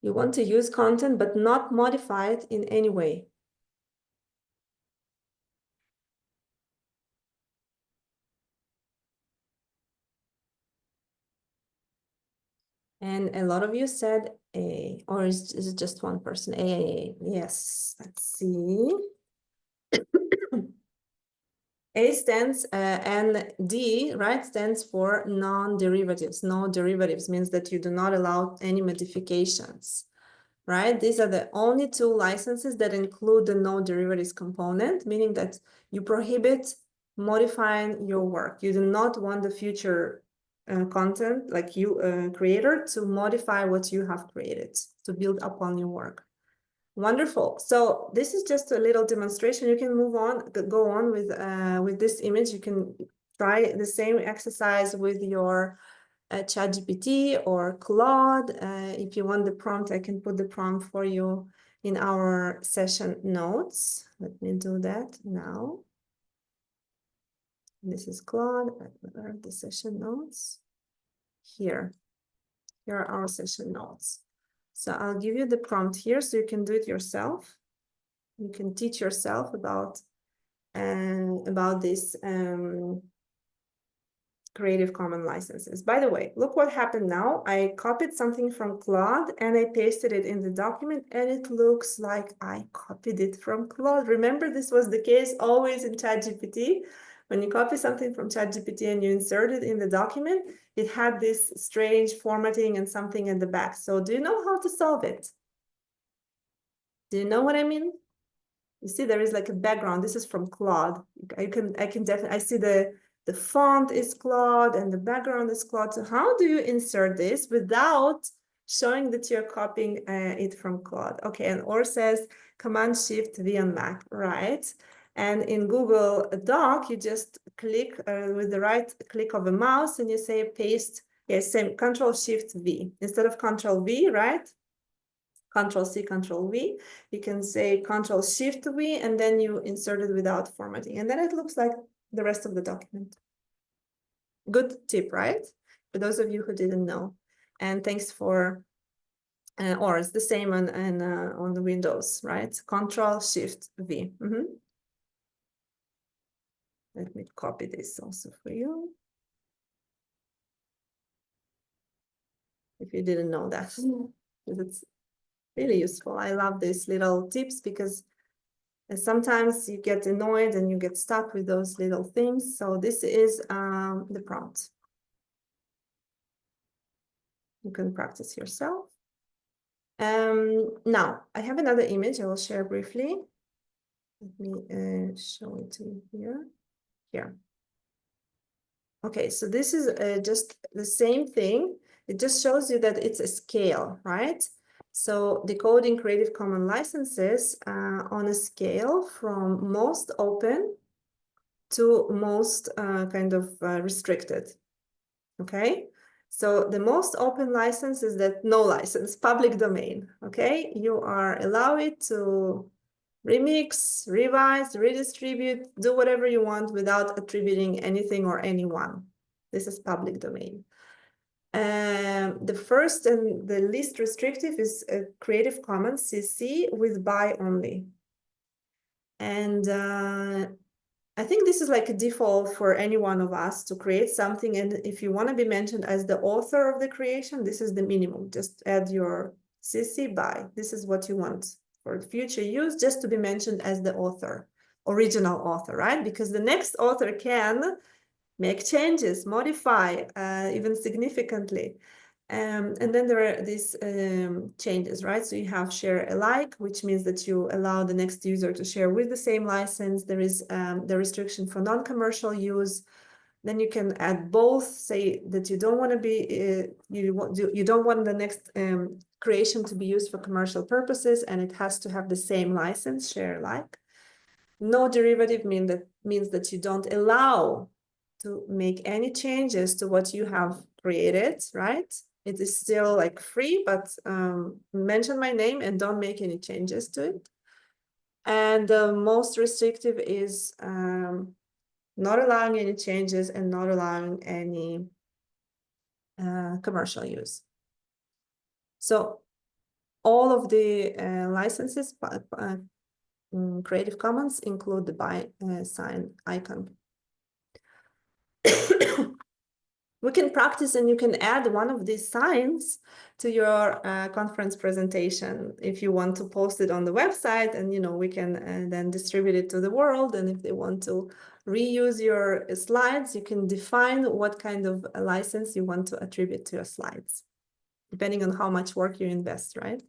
You want to use content but not modify it in any way. And a lot of you said A, or is it just one person? A. Yes, let's see. A stands and D, right, stands for non-derivatives. No derivatives means that you do not allow any modifications, right? These are the only two licenses that include the no derivatives component, meaning that you prohibit modifying your work. You do not want the future content, like you, creator, to modify what you have created, to build upon your work. Wonderful. So this is just a little demonstration. You can move on, go on with this image. You can try the same exercise with your ChatGPT or Claude. If you want the prompt, I can put the prompt for you in our session notes. Let me do that now. This is Claude. Where are the session notes? Here. Here are our session notes. So I'll give you the prompt here so you can do it yourself. You can teach yourself about this Creative Commons licenses. By the way, look what happened now. I copied something from Claude and I pasted it in the document and it looks like I copied it from Claude. Remember, this was the case always in ChatGPT. When you copy something from ChatGPT and you insert it in the document, it had this strange formatting and something in the back. So do you know how to solve it? Do you know what I mean? You see, there is like a background. This is from Claude. I can definitely, I see the font is Claude and the background is Claude. So how do you insert this without showing that you're copying it from Claude? Okay, and Or says Command-Shift-V on Mac, right? And in Google Doc, you just click with the right click of a mouse and you say paste, yes, same, Control-Shift-V. Instead of Control-V, right? Control-C, Control-V. You can say Control-Shift-V, and then you insert it without formatting. And then it looks like the rest of the document. Good tip, right? For those of you who didn't know. And thanks for, or it's the same on the Windows, right? Control-Shift-V. Let me copy this also for you. If you didn't know that, it's really useful. I love these little tips because sometimes you get annoyed and you get stuck with those little things. So this is the prompt. You can practice yourself. Now, I have another image I will share briefly. Let me show it to you here. Here. Okay, so this is just the same thing. It just shows you that it's a scale, right? So decoding Creative Commons licenses on a scale from most open to most restricted. Okay, so the most open license is that no license, public domain. Okay, you are allowed to remix, revise, redistribute, do whatever you want without attributing anything or anyone. This is public domain. The first and the least restrictive is Creative Commons CC with by only. And I think this is like a default for any one of us to create something. And if you want to be mentioned as the author of the creation, this is the minimum. Just add your CC by. This is what you want for future use, just to be mentioned as the author, original author, right? Because the next author can make changes, modify, even significantly. And then there are these changes, right? So you have share alike, which means that you allow the next user to share with the same license. There is the restriction for non-commercial use. Then you can add both, say that you don't want to be, you don't want the next creation to be used for commercial purposes, and it has to have the same license, share alike. No derivative means that you don't allow to make any changes to what you have created, right? It is still like free, but mention my name and don't make any changes to it. And the most restrictive is not allowing any changes and not allowing any commercial use. So all of the licenses, Creative Commons, include the by sign icon. We can practice, and you can add one of these signs to your conference presentation if you want to post it on the website, and we can then distribute it to the world. And if they want to reuse your slides, you can define what kind of a license you want to attribute to your slides, depending on how much work you invest, right?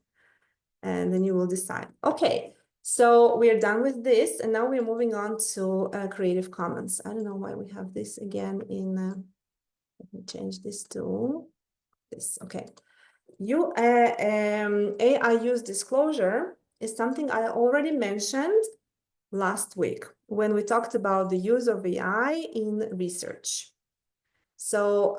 And then you will decide. Okay, so we are done with this, and now we're moving on to Creative Commons. I don't know why we have this again in... Let me change this to this. Okay. AI use disclosure is something I already mentioned last week when we talked about the use of AI in research. So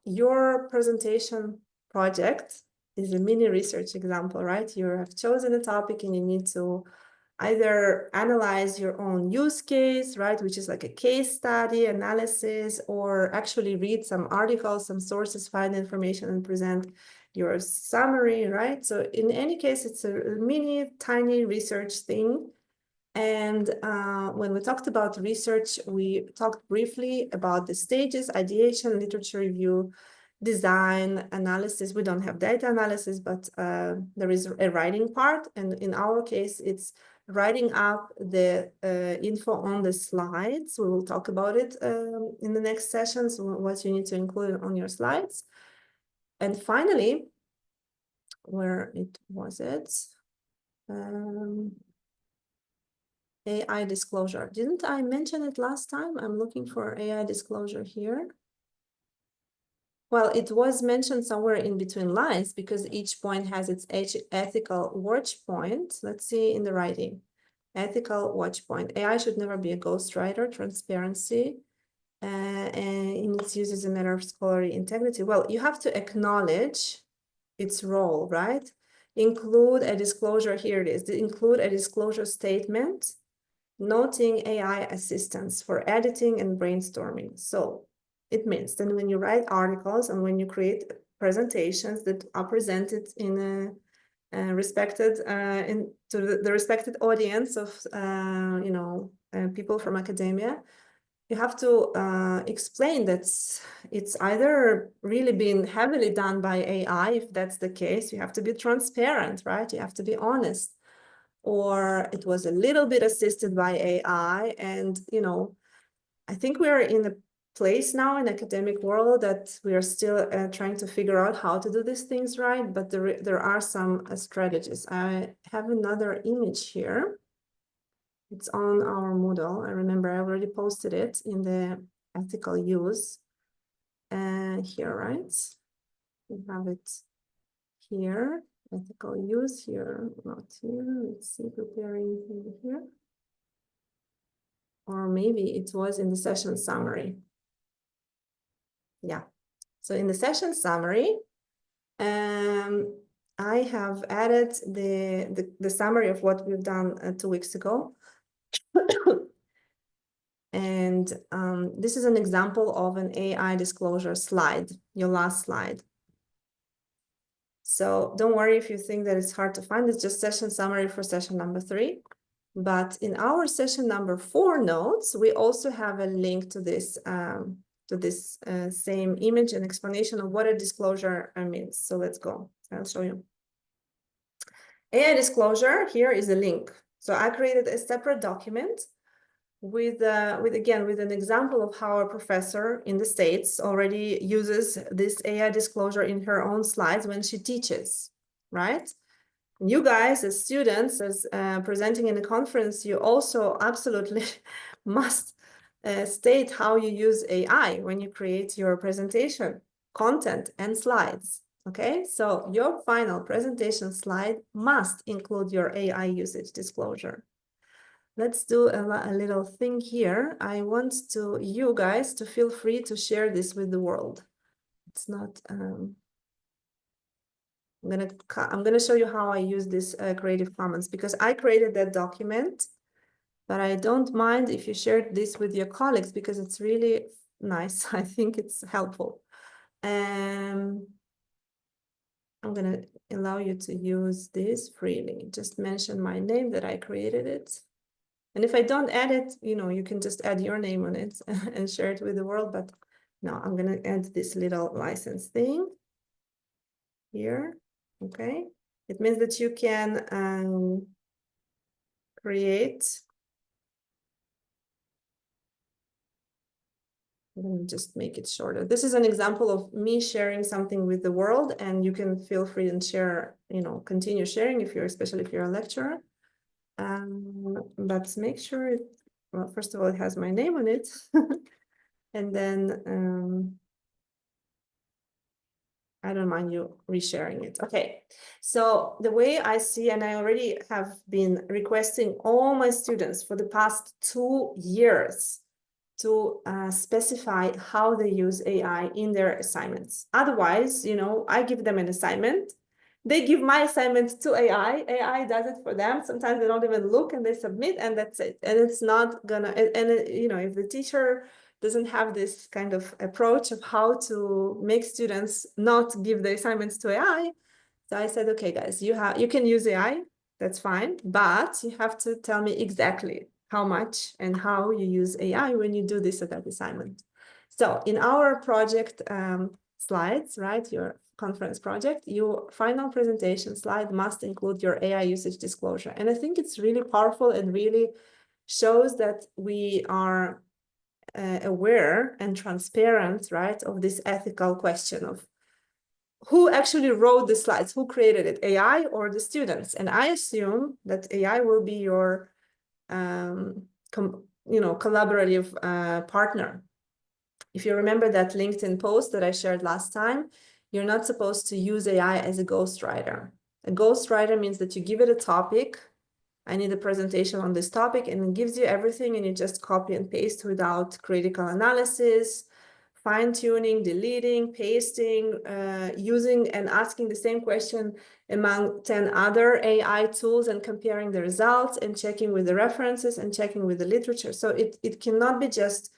your presentation project is a mini research example, right? You have chosen a topic and you need to either analyze your own use case, right, which is like a case study analysis, or actually read some articles, some sources, find information, and present your summary, right? So in any case, it's a mini, tiny research thing. And when we talked about research, we talked briefly about the stages: ideation, literature review, design, analysis. We don't have data analysis, but there is a writing part. And in our case, it's writing up the info on the slides. We will talk about it in the next sessions, what you need to include on your slides. And finally, where it was it? AI disclosure. Didn't I mention it last time? I'm looking for AI disclosure here. Well, it was mentioned somewhere in between lines because each point has its ethical watch point. Let's see in the writing. Ethical watch point. AI should never be a ghostwriter. Transparency and in its use is a matter of scholarly integrity. Well, you have to acknowledge its role, right? Include a disclosure. Here it is. Include a disclosure statement noting AI assistance for editing and brainstorming. So it means that when you write articles and when you create presentations that are presented in a respected to the respected audience of people from academia, you have to explain that it's either really been heavily done by AI. If that's the case, you have to be transparent, right? You have to be honest. Or it was a little bit assisted by AI. And I think we are in a place now in academic world that we are still trying to figure out how to do these things right, but there are some strategies. I have another image here. It's on our Moodle. I remember I already posted it in the ethical use here, right? We have it here, ethical use here, not here. Let's see, preparing here. or maybe it was in the session summary. Yeah, so in the session summary, I have added the summary of what we've done 2 weeks ago. And this is an example of an AI disclosure slide, your last slide. So don't worry if you think that it's hard to find, it's just session summary for session number 3. But in our session number 4 notes, we also have a link to this same image and explanation of what a disclosure means. So let's go, I'll show you. AI disclosure, here is a link. So I created a separate document with an example of how a professor in the States already uses this AI disclosure in her own slides when she teaches, right? And you guys as students, as presenting in a conference, you also absolutely must state how you use AI when you create your presentation, content, and slides. Okay, so your final presentation slide must include your AI usage disclosure. Let's do a little thing here. I want you guys to feel free to share this with the world. It's not, I'm gonna show you how I use this Creative Commons, because I created that document, but I don't mind if you share this with your colleagues because it's really nice. I think it's helpful. I'm gonna allow you to use this freely. Just mention my name that I created it. And if I don't add it, you can just add your name on it and share it with the world. But no, I'm going to add this little license thing here. Okay. It means that you can create. I'm going to just make it shorter. This is an example of me sharing something with the world, and you can feel free and share, continue sharing especially if you're a lecturer. But make sure well, first of all, it has my name on it. And then I don't mind you resharing it. Okay, so the way I see, and I already have been requesting all my students for the past 2 years to specify how they use AI in their assignments. Otherwise, I give them an assignment. They give my assignment to AI. AI does it for them. Sometimes they don't even look and they submit, and that's it. And it's not gonna, if the teacher doesn't have this kind of approach of how to make students not give the assignments to AI. So I said, okay, guys, you can use AI, that's fine, but you have to tell me exactly how much and how you use AI when you do this at that assignment. So in our project slides, right, your conference project, your final presentation slide must include your AI usage disclosure. And I think it's really powerful and really shows that we are aware and transparent, right, of this ethical question of who actually wrote the slides, who created it, AI or the students. And I assume that AI will be your collaborative partner. If you remember that LinkedIn post that I shared last time, you're not supposed to use AI as a ghostwriter. A ghostwriter means that you give it a topic. I need a presentation on this topic, and it gives you everything, and you just copy and paste without critical analysis, fine-tuning, deleting, pasting, using and asking the same question among 10 other AI tools and comparing the results and checking with the references and checking with the literature. So it cannot be just,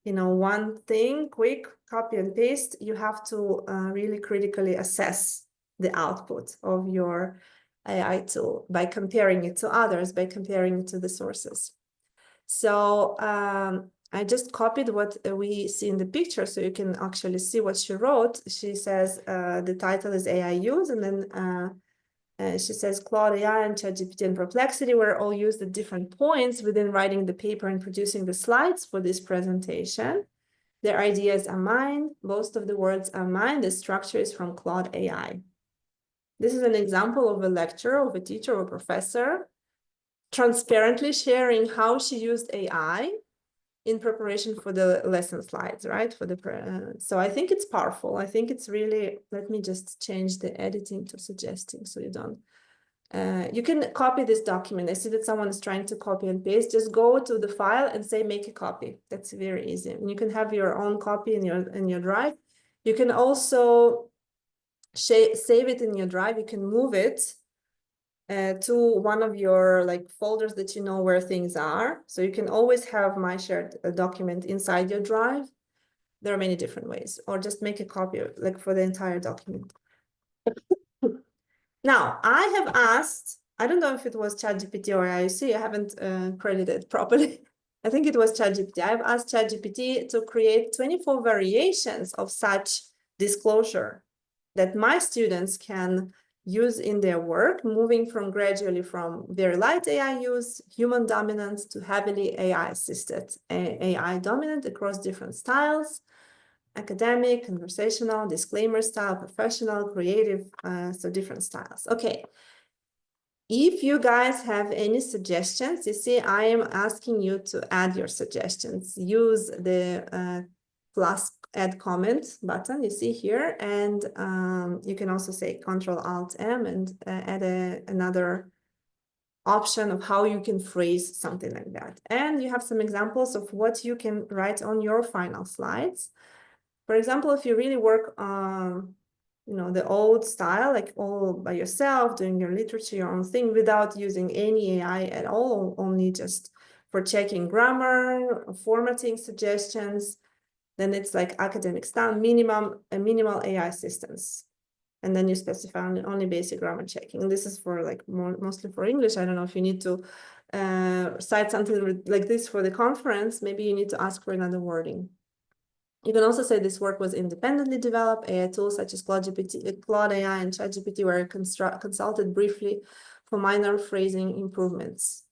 one thing, quick copy and paste. You have to really critically assess the output of your AI tool by comparing it to others, by comparing it to the sources. So I just copied what we see in the picture so you can actually see what she wrote. She says the title is AI use, and then she says Claude AI and ChatGPT and Perplexity were all used at different points within writing the paper and producing the slides for this presentation. Their ideas are mine. Most of the words are mine. The structure is from Claude AI. This is an example of a lecturer, of a teacher or professor transparently sharing how she used AI in preparation for the lesson slides, right? So I think it's powerful. I think it's really, let me just change the editing to suggesting so you don't You can copy this document. I see that someone is trying to copy and paste. Just go to the file and say, make a copy. That's very easy. And you can have your own copy in your drive. You can also save it in your drive. You can move it to one of your like folders that you know where things are. So you can always have my shared document inside your drive. There are many different ways, or just make a copy like for the entire document. Now, I have asked, I don't know if it was ChatGPT or IUC, I haven't credited properly. I think it was ChatGPT. I've asked ChatGPT to create 24 variations of such disclosure that my students can use in their work, moving from gradually from very light AI use, human dominant, to heavily AI assisted, AI dominant across different styles, academic, conversational, disclaimer style, professional, creative, so different styles. Okay. If you guys have any suggestions, you see, I am asking you to add your suggestions. Use the plus add comment button you see here, and you can also say Ctrl-Alt-M and add another option of how you can phrase something like that. And you have some examples of what you can write on your final slides. For example, if you really work on, you know, the old style, like all by yourself, doing your literature, your own thing, without using any AI at all, only just for checking grammar, formatting suggestions, then it's like academic style, minimal AI assistance. And then you specify only basic grammar checking. And this is for like mostly for English. I don't know if you need to cite something like this for the conference, maybe you need to ask for another wording. You can also say this work was independently developed. AI tools such as Claude AI and ChatGPT were consulted briefly for minor phrasing improvements.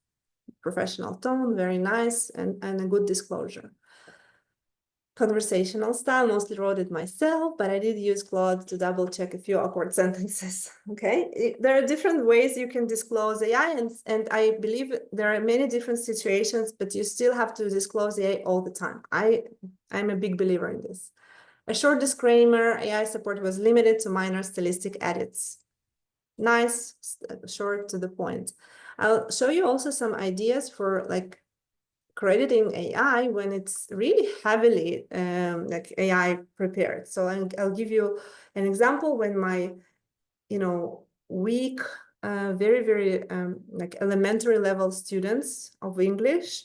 Professional tone, very nice, and a good disclosure. Conversational style, mostly wrote it myself, but I did use Claude to double check a few awkward sentences. Okay, there are different ways you can disclose AI, and I believe there are many different situations, but you still have to disclose AI all the time. I'm a big believer in this. A short disclaimer, AI support was limited to minor stylistic edits. Nice, short, to the point. I'll show you also some ideas for like crediting AI when it's really heavily like AI prepared. So I'll give you an example when my, you know, weak, very like elementary level students of English,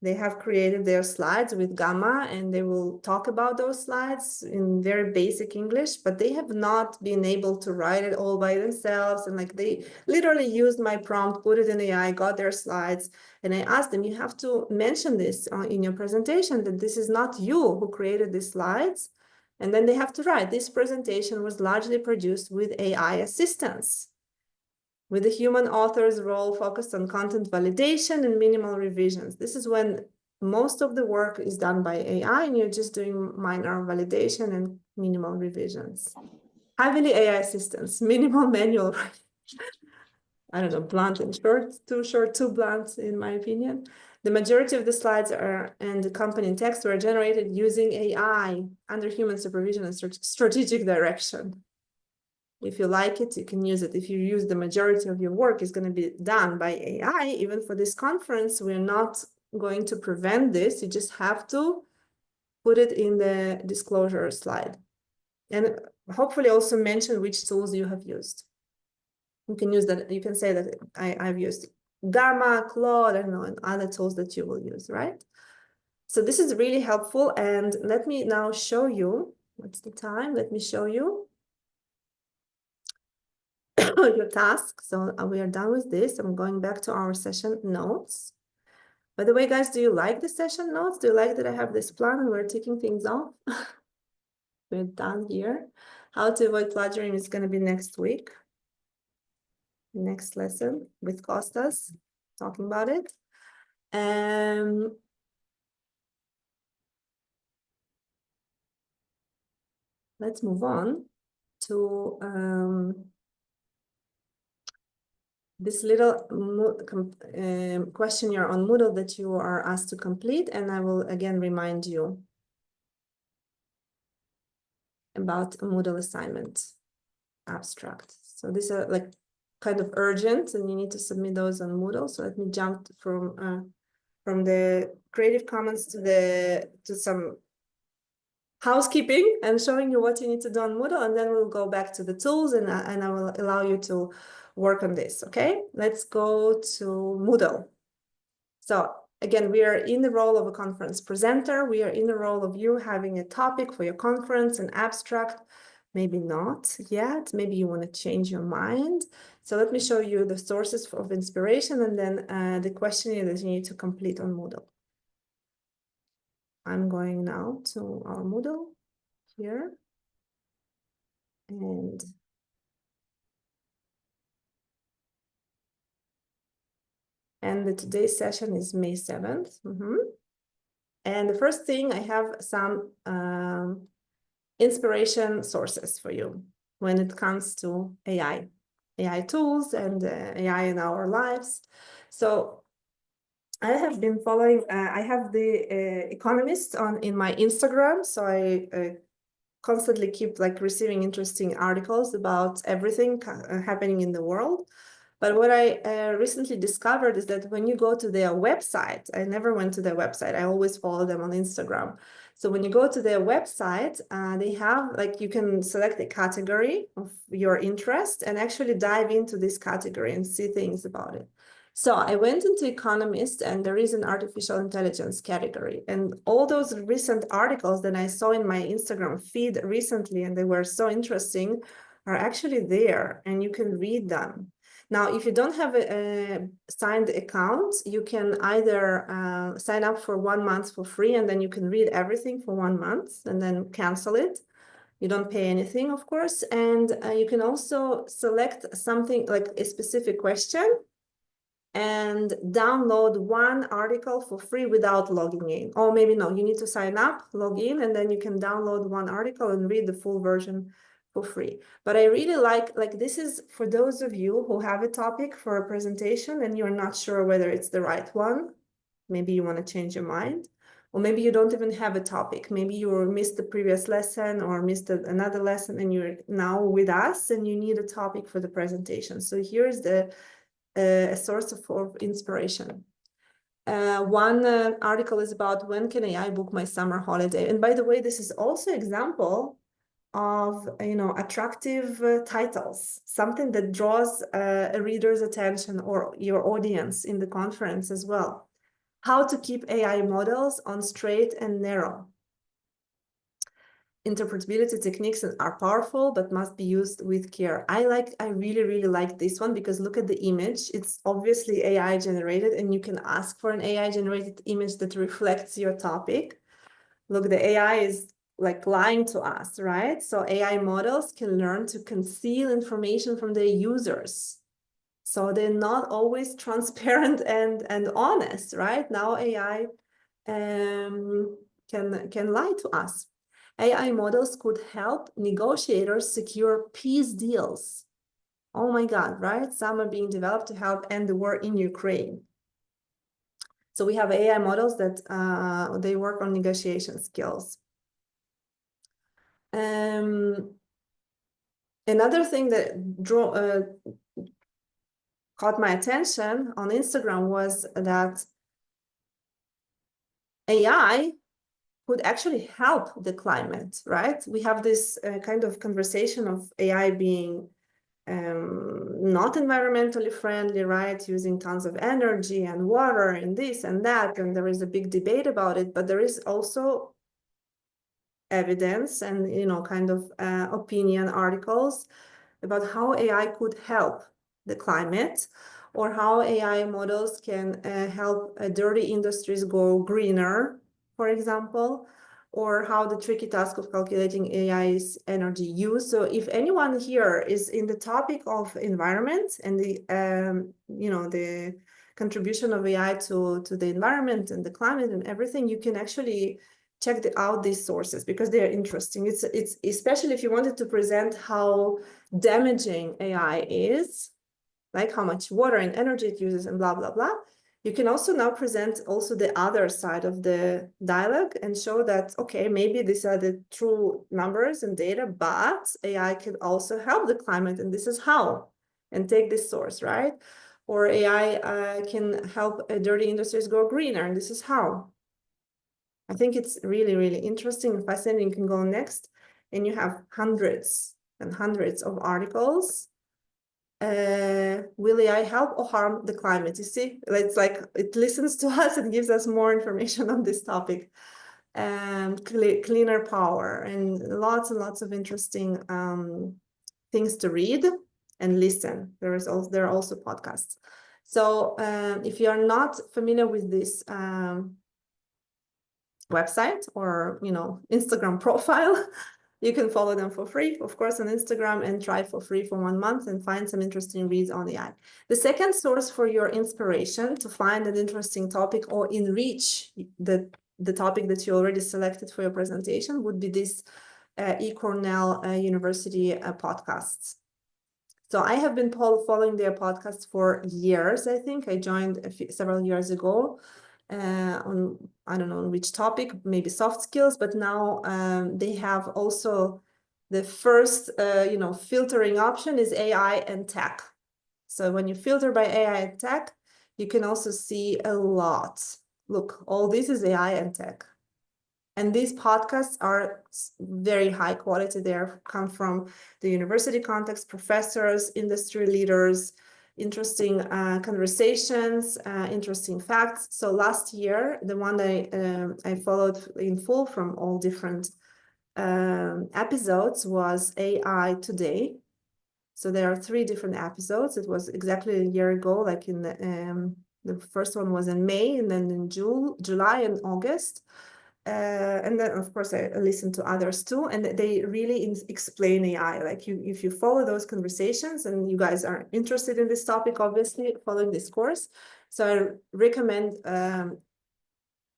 they have created their slides with Gamma, and they will talk about those slides in very basic English, but they have not been able to write it all by themselves. And like they literally used my prompt, put it in AI, got their slides. And I asked them, you have to mention this in your presentation, that this is not you who created these slides. And then they have to write, this presentation was largely produced with AI assistance, with the human author's role focused on content validation and minimal revisions. This is when most of the work is done by AI and you're just doing minor validation and minimal revisions. Heavily AI assistance, minimal manual. I don't know, blunt and short, too blunt in my opinion. The majority of the slides and accompanying text were generated using AI under human supervision and strategic direction. If you like it, you can use it. If you use the majority of your work is going to be done by AI, even for this conference, we're not going to prevent this. You just have to put it in the disclosure slide. And hopefully also mention which tools you have used. You can use that. You can say that I've used Gamma, Claude, I don't know, and other tools that you will use, right? So this is really helpful. And let me now show you, what's the time? Let me show you your task. So we are done with this. I'm going back to our session notes. By the way, guys, do you like the session notes? Do you like that I have this plan and we're ticking things off? We're done here. How to avoid plagiarism is going to be next week. Next lesson with Costas, talking about it. Let's move on to this little questionnaire on Moodle that you are asked to complete, and I will again remind you about a Moodle assignment abstract. So these are like kind of urgent and you need to submit those on Moodle. So let me jump from the Creative Commons to some housekeeping and showing you what you need to do on Moodle, and then we'll go back to the tools and I will allow you to work on this, okay? Let's go to Moodle. So again, we are in the role of a conference presenter. We are in the role of you having a topic for your conference, an abstract, maybe not yet, maybe you want to change your mind. So let me show you the sources of inspiration and then the questionnaire that you need to complete on Moodle. I'm going now to our Moodle here. And today's session is May 7th. And the first thing, I have some inspiration sources for you when it comes to AI tools and AI in our lives. So I have been following, I have the Economist in my Instagram. So I constantly keep like receiving interesting articles about everything happening in the world. But what I recently discovered is that when you go to their website, I never went to their website. I always follow them on Instagram. So when you go to their website, they have like, you can select a category of your interest and actually dive into this category and see things about it. So I went into Economist and there is an artificial intelligence category, and all those recent articles that I saw in my Instagram feed recently, and they were so interesting, are actually there and you can read them. Now, if you don't have a signed account, you can either sign up for 1 month for free and then you can read everything for 1 month and then cancel it. You don't pay anything, of course. And you can also select something like a specific question and download 1 article for free without logging in. Or maybe no, you need to sign up, log in, and then you can download 1 article and read the full version for free. But I really like this is for those of you who have a topic for a presentation and you're not sure whether it's the right one. Maybe you want to change your mind, or maybe you don't even have a topic. Maybe you missed the previous lesson or missed another lesson and you're now with us and you need a topic for the presentation. So here's a source of inspiration. One article is about when can AI book my summer holiday? And by the way, this is also example of attractive titles, something that draws a reader's attention or your audience in the conference as well. How to keep AI models on straight and narrow. Interpretability techniques are powerful, but must be used with care. I really, really like this one because look at the image. It's obviously AI generated and you can ask for an AI generated image that reflects your topic. Look, the AI is like lying to us, right? So AI models can learn to conceal information from their users. So they're not always transparent and honest, right? Now AI can lie to us. AI models could help negotiators secure peace deals. Oh my God, right? Some are being developed to help end the war in Ukraine. So we have AI models that they work on negotiation skills. Another thing that caught my attention on Instagram was that AI could actually help the climate, right? We have this kind of conversation of AI being not environmentally friendly, right? Using tons of energy and water and this and that, and there is a big debate about it, but there is also evidence and kind of opinion articles about how AI could help the climate, or how AI models can help dirty industries go greener, for example, or how the tricky task of calculating AI's energy use. So if anyone here is in the topic of environment and the the contribution of AI to the environment and the climate and everything, you can actually check out these sources because they are interesting. It's especially if you wanted to present how damaging AI is, like how much water and energy it uses and blah, blah, blah. You can also now present also the other side of the dialogue and show that, okay, maybe these are the true numbers and data, but AI can also help the climate, and this is how. and take this source, right? Or AI can help dirty industries go greener, and this is how. I think it's really, really interesting and fascinating. You can go next, and you have hundreds and hundreds of articles. Will AI help or harm the climate? You see, it's like it listens to us and gives us more information on this topic. Cleaner power, and lots of interesting things to read and listen. There are also podcasts. So if you are not familiar with this website or Instagram profile, you can follow them for free, of course, on Instagram, and try for free for 1 month and find some interesting reads on AI. The second source for your inspiration to find an interesting topic or enrich the topic that you already selected for your presentation would be this Cornell University podcasts. So I have been following their podcasts for years. I think I joined several years ago on, I don't know on which topic, maybe soft skills, but now they have also the first, filtering option is AI and tech. So when you filter by AI and tech, you can also see a lot. Look, all this is AI and tech. And these podcasts are very high quality. They come from the university context, professors, industry leaders, interesting conversations, interesting facts. So last year, the one that I followed in full from all different episodes was AI Today. So there are 3 different episodes. It was exactly a year ago, like in the first one was in May, and then in July and August. And then, of course, I listened to others too, and they really explain AI. Like if you follow those conversations, and you guys are interested in this topic, obviously, following this course. So I recommend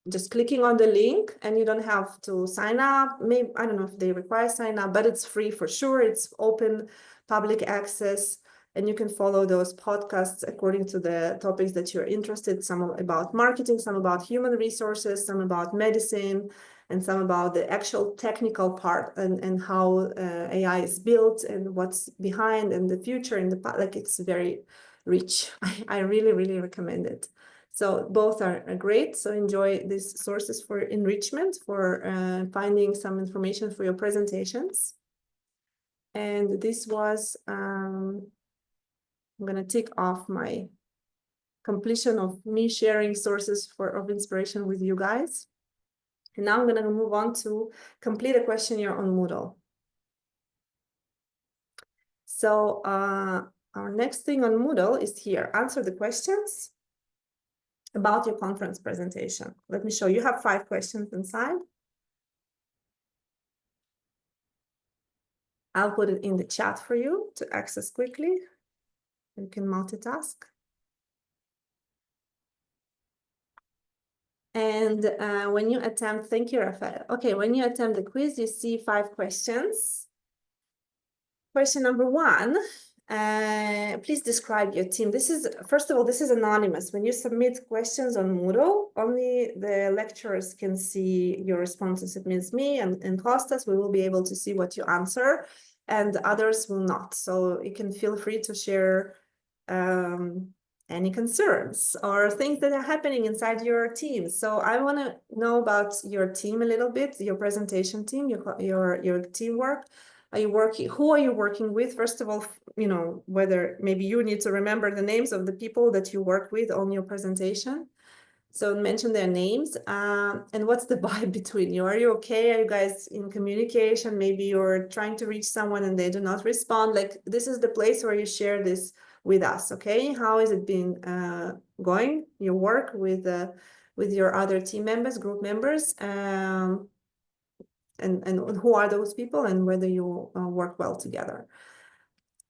just clicking on the link, and you don't have to sign up. Maybe, I don't know if they require sign up, but it's free for sure. It's open public access, and you can follow those podcasts according to the topics that you're interested. Some about marketing, some about human resources, some about medicine, and some about the actual technical part and how AI is built and what's behind and the future in the past. Like, it's very rich. I really, really recommend it. So both are great. So enjoy these sources for enrichment, for finding some information for your presentations. And this was, I'm going to tick off my completion of me sharing sources of inspiration with you guys. And now I'm going to move on to complete a questionnaire on Moodle. So our next thing on Moodle is here. Answer the questions about your conference presentation. Let me show you. You have 5 questions inside. I'll put it in the chat for you to access quickly. You can multitask. And when you attempt, thank you, Rafael. Okay, when you attempt the quiz, you see 5 questions. Question number 1, please describe your team. This is, first of all, this is anonymous. When you submit questions on Moodle, only the lecturers can see your responses. It means me and Kostas, we will be able to see what you answer, and others will not. So you can feel free to share any concerns or things that are happening inside your team. So I want to know about your team a little bit, your presentation team, your teamwork. Are you working? Who are you working with? First of all, whether maybe you need to remember the names of the people that you work with on your presentation. So mention their names. And what's the vibe between you? Are you okay? Are you guys in communication? Maybe you're trying to reach someone and they do not respond. Like, this is the place where you share this with us, okay? How is it been going, your work with your other team members, group members? And who are those people, and whether you work well together.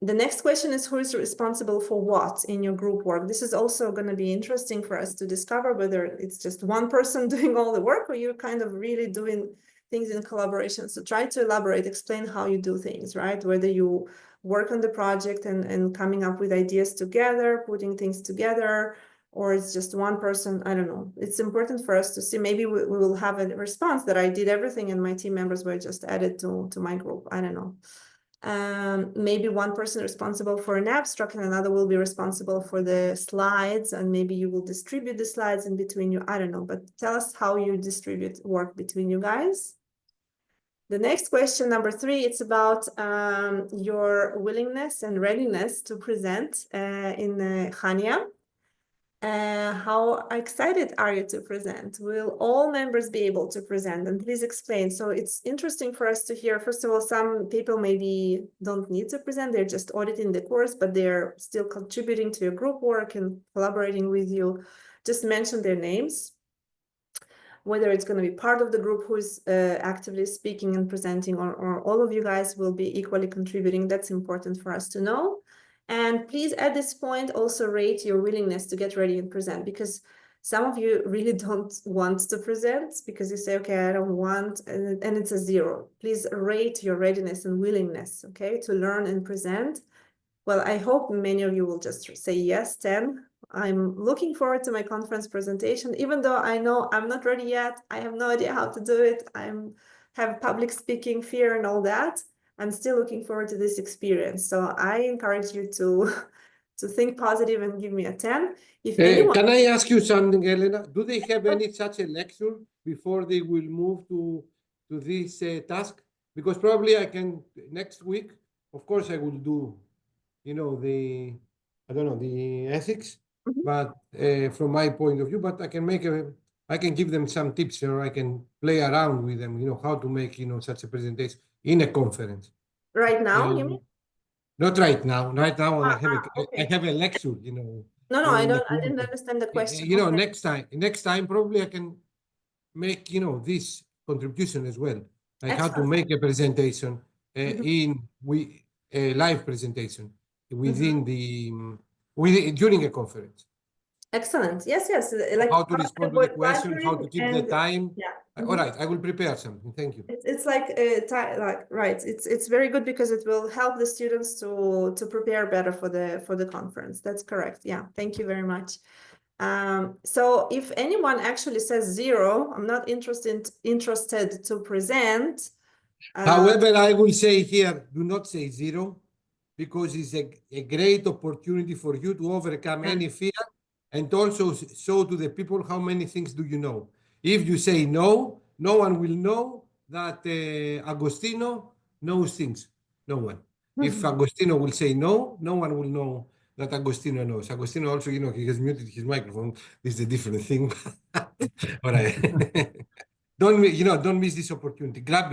The next question is, who is responsible for what in your group work? This is also going to be interesting for us to discover whether it's just one person doing all the work, or you're kind of really doing things in collaboration. So try to elaborate, explain how you do things, right? Whether you work on the project and coming up with ideas together, putting things together, or it's just one person. I don't know. It's important for us to see. Maybe we will have a response that I did everything and my team members were just added to my group. I don't know. Maybe one person responsible for an abstract and another will be responsible for the slides, and maybe you will distribute the slides in between you. I don't know, but tell us how you distribute work between you guys. The next question, number 3, it's about your willingness and readiness to present in Chania. How excited are you to present? Will all members be able to present? And please explain. So it's interesting for us to hear, first of all, some people maybe don't need to present, they're just auditing the course, but they're still contributing to your group work and collaborating with you. Just mention their names, whether it's going to be part of the group who is actively speaking and presenting, or all of you guys will be equally contributing. That's important for us to know. And please, at this point, also rate your willingness to get ready and present, because some of you really don't want to present because you say, okay, I don't want, and it's a 0. Please rate your readiness and willingness, okay, to learn and present. Well, I hope many of you will just say yes, 10. I'm looking forward to my conference presentation, even though I know I'm not ready yet. I have no idea how to do it. I have public speaking fear and all that. I'm still looking forward to this experience. So I encourage you to think positive and give me a 10. If anyone... Can I ask you something, Elena? Do they have any such a lecture before they will move to this task? Because probably I can, next week, of course, I will do, you know, the ethics, but from my point of view, but I can give them some tips, or I can play around with them, you know, how to make, you know, such a presentation in a conference. Right now, you mean? Not right now. Right now, I okay. have a lecture, you know. No, I didn't understand the question. You know, okay. next time, probably I can make, you know, this contribution as well, like how to make a presentation in a live presentation within during a conference. Excellent. Yes. Like how to respond to the questions, how to keep the time. Yeah. All right, I will prepare something. Thank you. It's like right. It's very good because it will help the students to prepare better for the conference. That's correct. Yeah. Thank you very much. So if anyone actually says 0, I'm not interested to present. However, I will say here, do not say 0, because it's a great opportunity for you to overcome any fear, and also show to the people how many things do you know. If you say no, no one will know that Agostino knows things. No one. If Agostino will say no, no one will know that Agostino knows. Agostino also, you know, he has muted his microphone. This is a different thing. All right. Don't miss this opportunity. Grab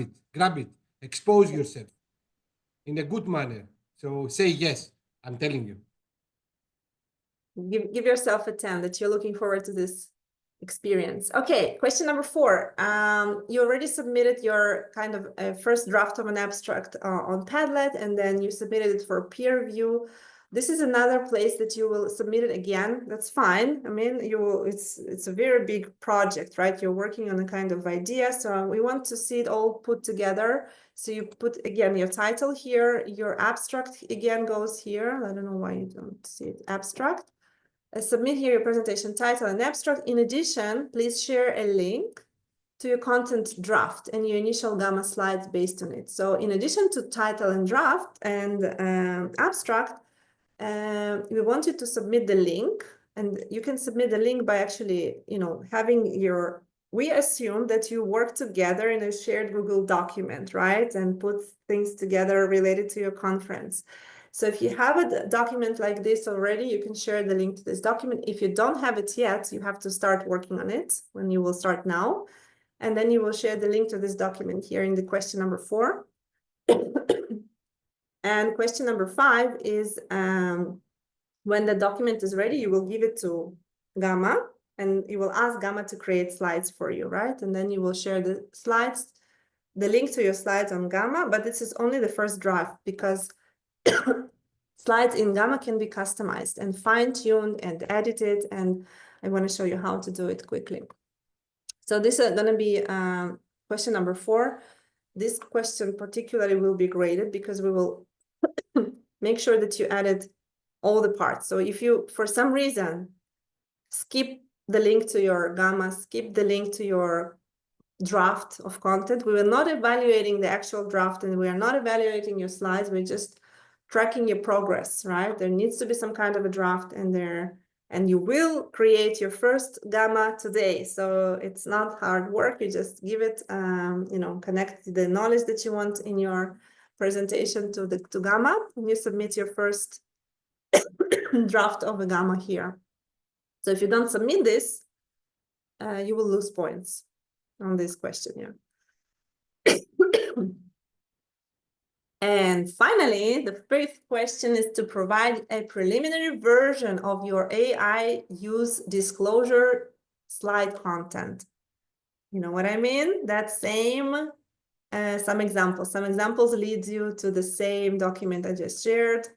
it. Expose yourself in a good manner. So say yes. I'm telling you. Give yourself a 10 that you're looking forward to this experience. Okay, question number 4. You already submitted your kind of first draft of an abstract on Padlet, and then you submitted it for peer review. This is another place that you will submit it again. That's fine. I mean, it's a very big project, right? You're working on a kind of idea, so we want to see it all put together. So you put again your title here, your abstract again goes here. I don't know why you don't see it. Abstract. Submit here your presentation title and abstract. In addition, please share a link to your content draft and your initial Gamma slides based on it. So in addition to title and draft and abstract, we want you to submit the link, and you can submit the link by actually, you know, having your, we assume that you work together in a shared Google document, right? And put things together related to your conference. So if you have a document like this already, you can share the link to this document. If you don't have it yet, you have to start working on it, when you will start now. And then you will share the link to this document here in the question number 4. And question number 5 is when the document is ready, you will give it to Gamma, and you will ask Gamma to create slides for you, right? And then you will share the slides, the link to your slides on Gamma, but this is only the first draft, because slides in Gamma can be customized and fine-tuned and edited, and I want to show you how to do it quickly. So this is going to be question number 4. This question particularly will be graded because we will make sure that you added all the parts. So if you, for some reason, skip the link to your Gamma, skip the link to your draft of content. We were not evaluating the actual draft, and we are not evaluating your slides. We're just tracking your progress, right? There needs to be some kind of a draft in there, and you will create your first gamma today. So it's not hard work. You just give it, you know, connect the knowledge that you want in your presentation to gamma, and you submit your first draft of a gamma here. So if you don't submit this, you will lose points on this questionnaire. And finally, the fifth question is to provide a preliminary version of your AI use disclosure slide content. You know what I mean? That same, some examples. Some examples lead you to the same document I just shared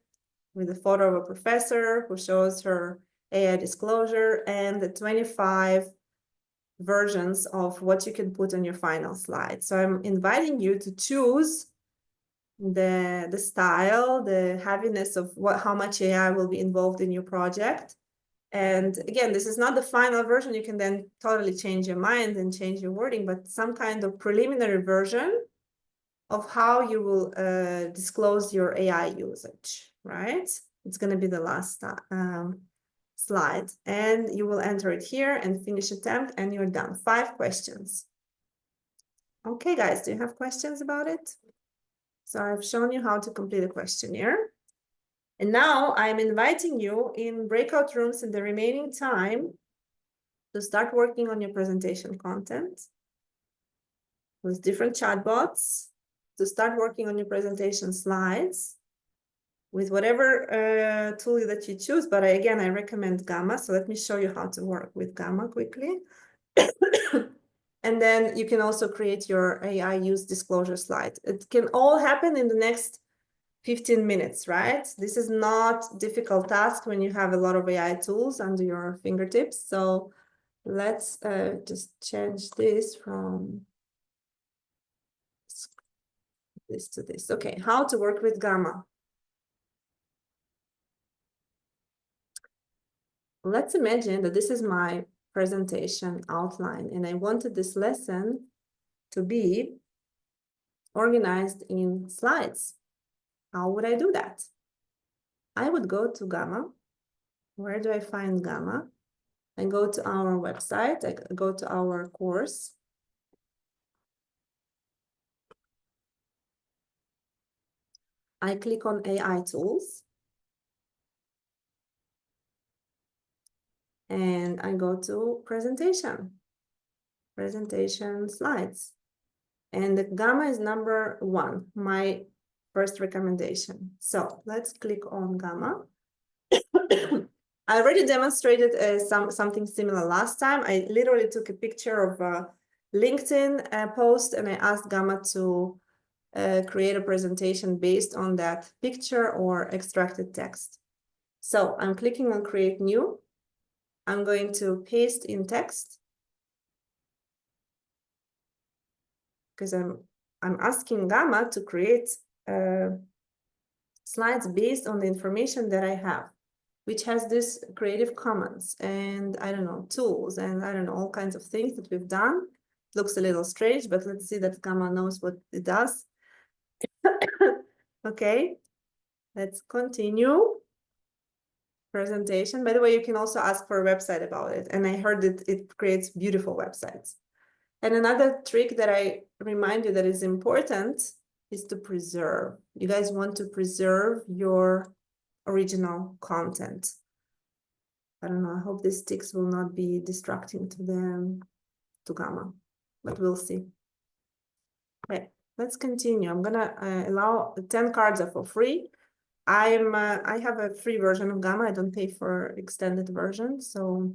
with a photo of a professor who shows her AI disclosure and the 25 versions of what you can put on your final slide. So I'm inviting you to choose the style, the heaviness of how much AI will be involved in your project. And again, this is not the final version. You can then totally change your mind and change your wording, but some kind of preliminary version of how you will disclose your AI usage, right? It's going to be the last slide, and you will enter it here and finish attempt, and you're done. 5 questions. Okay, guys, do you have questions about it? So I've shown you how to complete a questionnaire. And now I'm inviting you in breakout rooms in the remaining time to start working on your presentation content with different chatbots, to start working on your presentation slides with whatever tool that you choose. But again, I recommend Gamma. So let me show you how to work with Gamma quickly. And then you can also create your AI use disclosure slide. It can all happen in the next 15 minutes, right? This is not difficult task when you have a lot of AI tools under your fingertips. So let's just change this from this to this. Okay, how to work with Gamma. Let's imagine that this is my presentation outline, and I wanted this lesson to be organized in slides. How would I do that? I would go to Gamma. Where do I find Gamma? I go to our website. I go to our course. I click on AI tools. And I go to presentation slides. And the Gamma is number 1, my first recommendation. So let's click on Gamma. I already demonstrated something similar last time. I literally took a picture of a LinkedIn post, and I asked Gamma to create a presentation based on that picture or extracted text. So I'm clicking on Create New. I'm going to paste in text because I'm asking Gamma to create slides based on the information that I have, which has this Creative Commons and I don't know, tools and I don't know, all kinds of things that we've done. Looks a little strange, but let's see that Gamma knows what it does. Okay, let's continue. Presentation. By the way, you can also ask for a website about it. And I heard that it creates beautiful websites. And another trick that I remind you that is important is to preserve. You guys want to preserve your original content. I don't know. I hope these sticks will not be distracting to Gamma, but we'll see. Okay, let's continue. I'm gonna allow 10 cards are for free. I have a free version of Gamma. I don't pay for extended version, so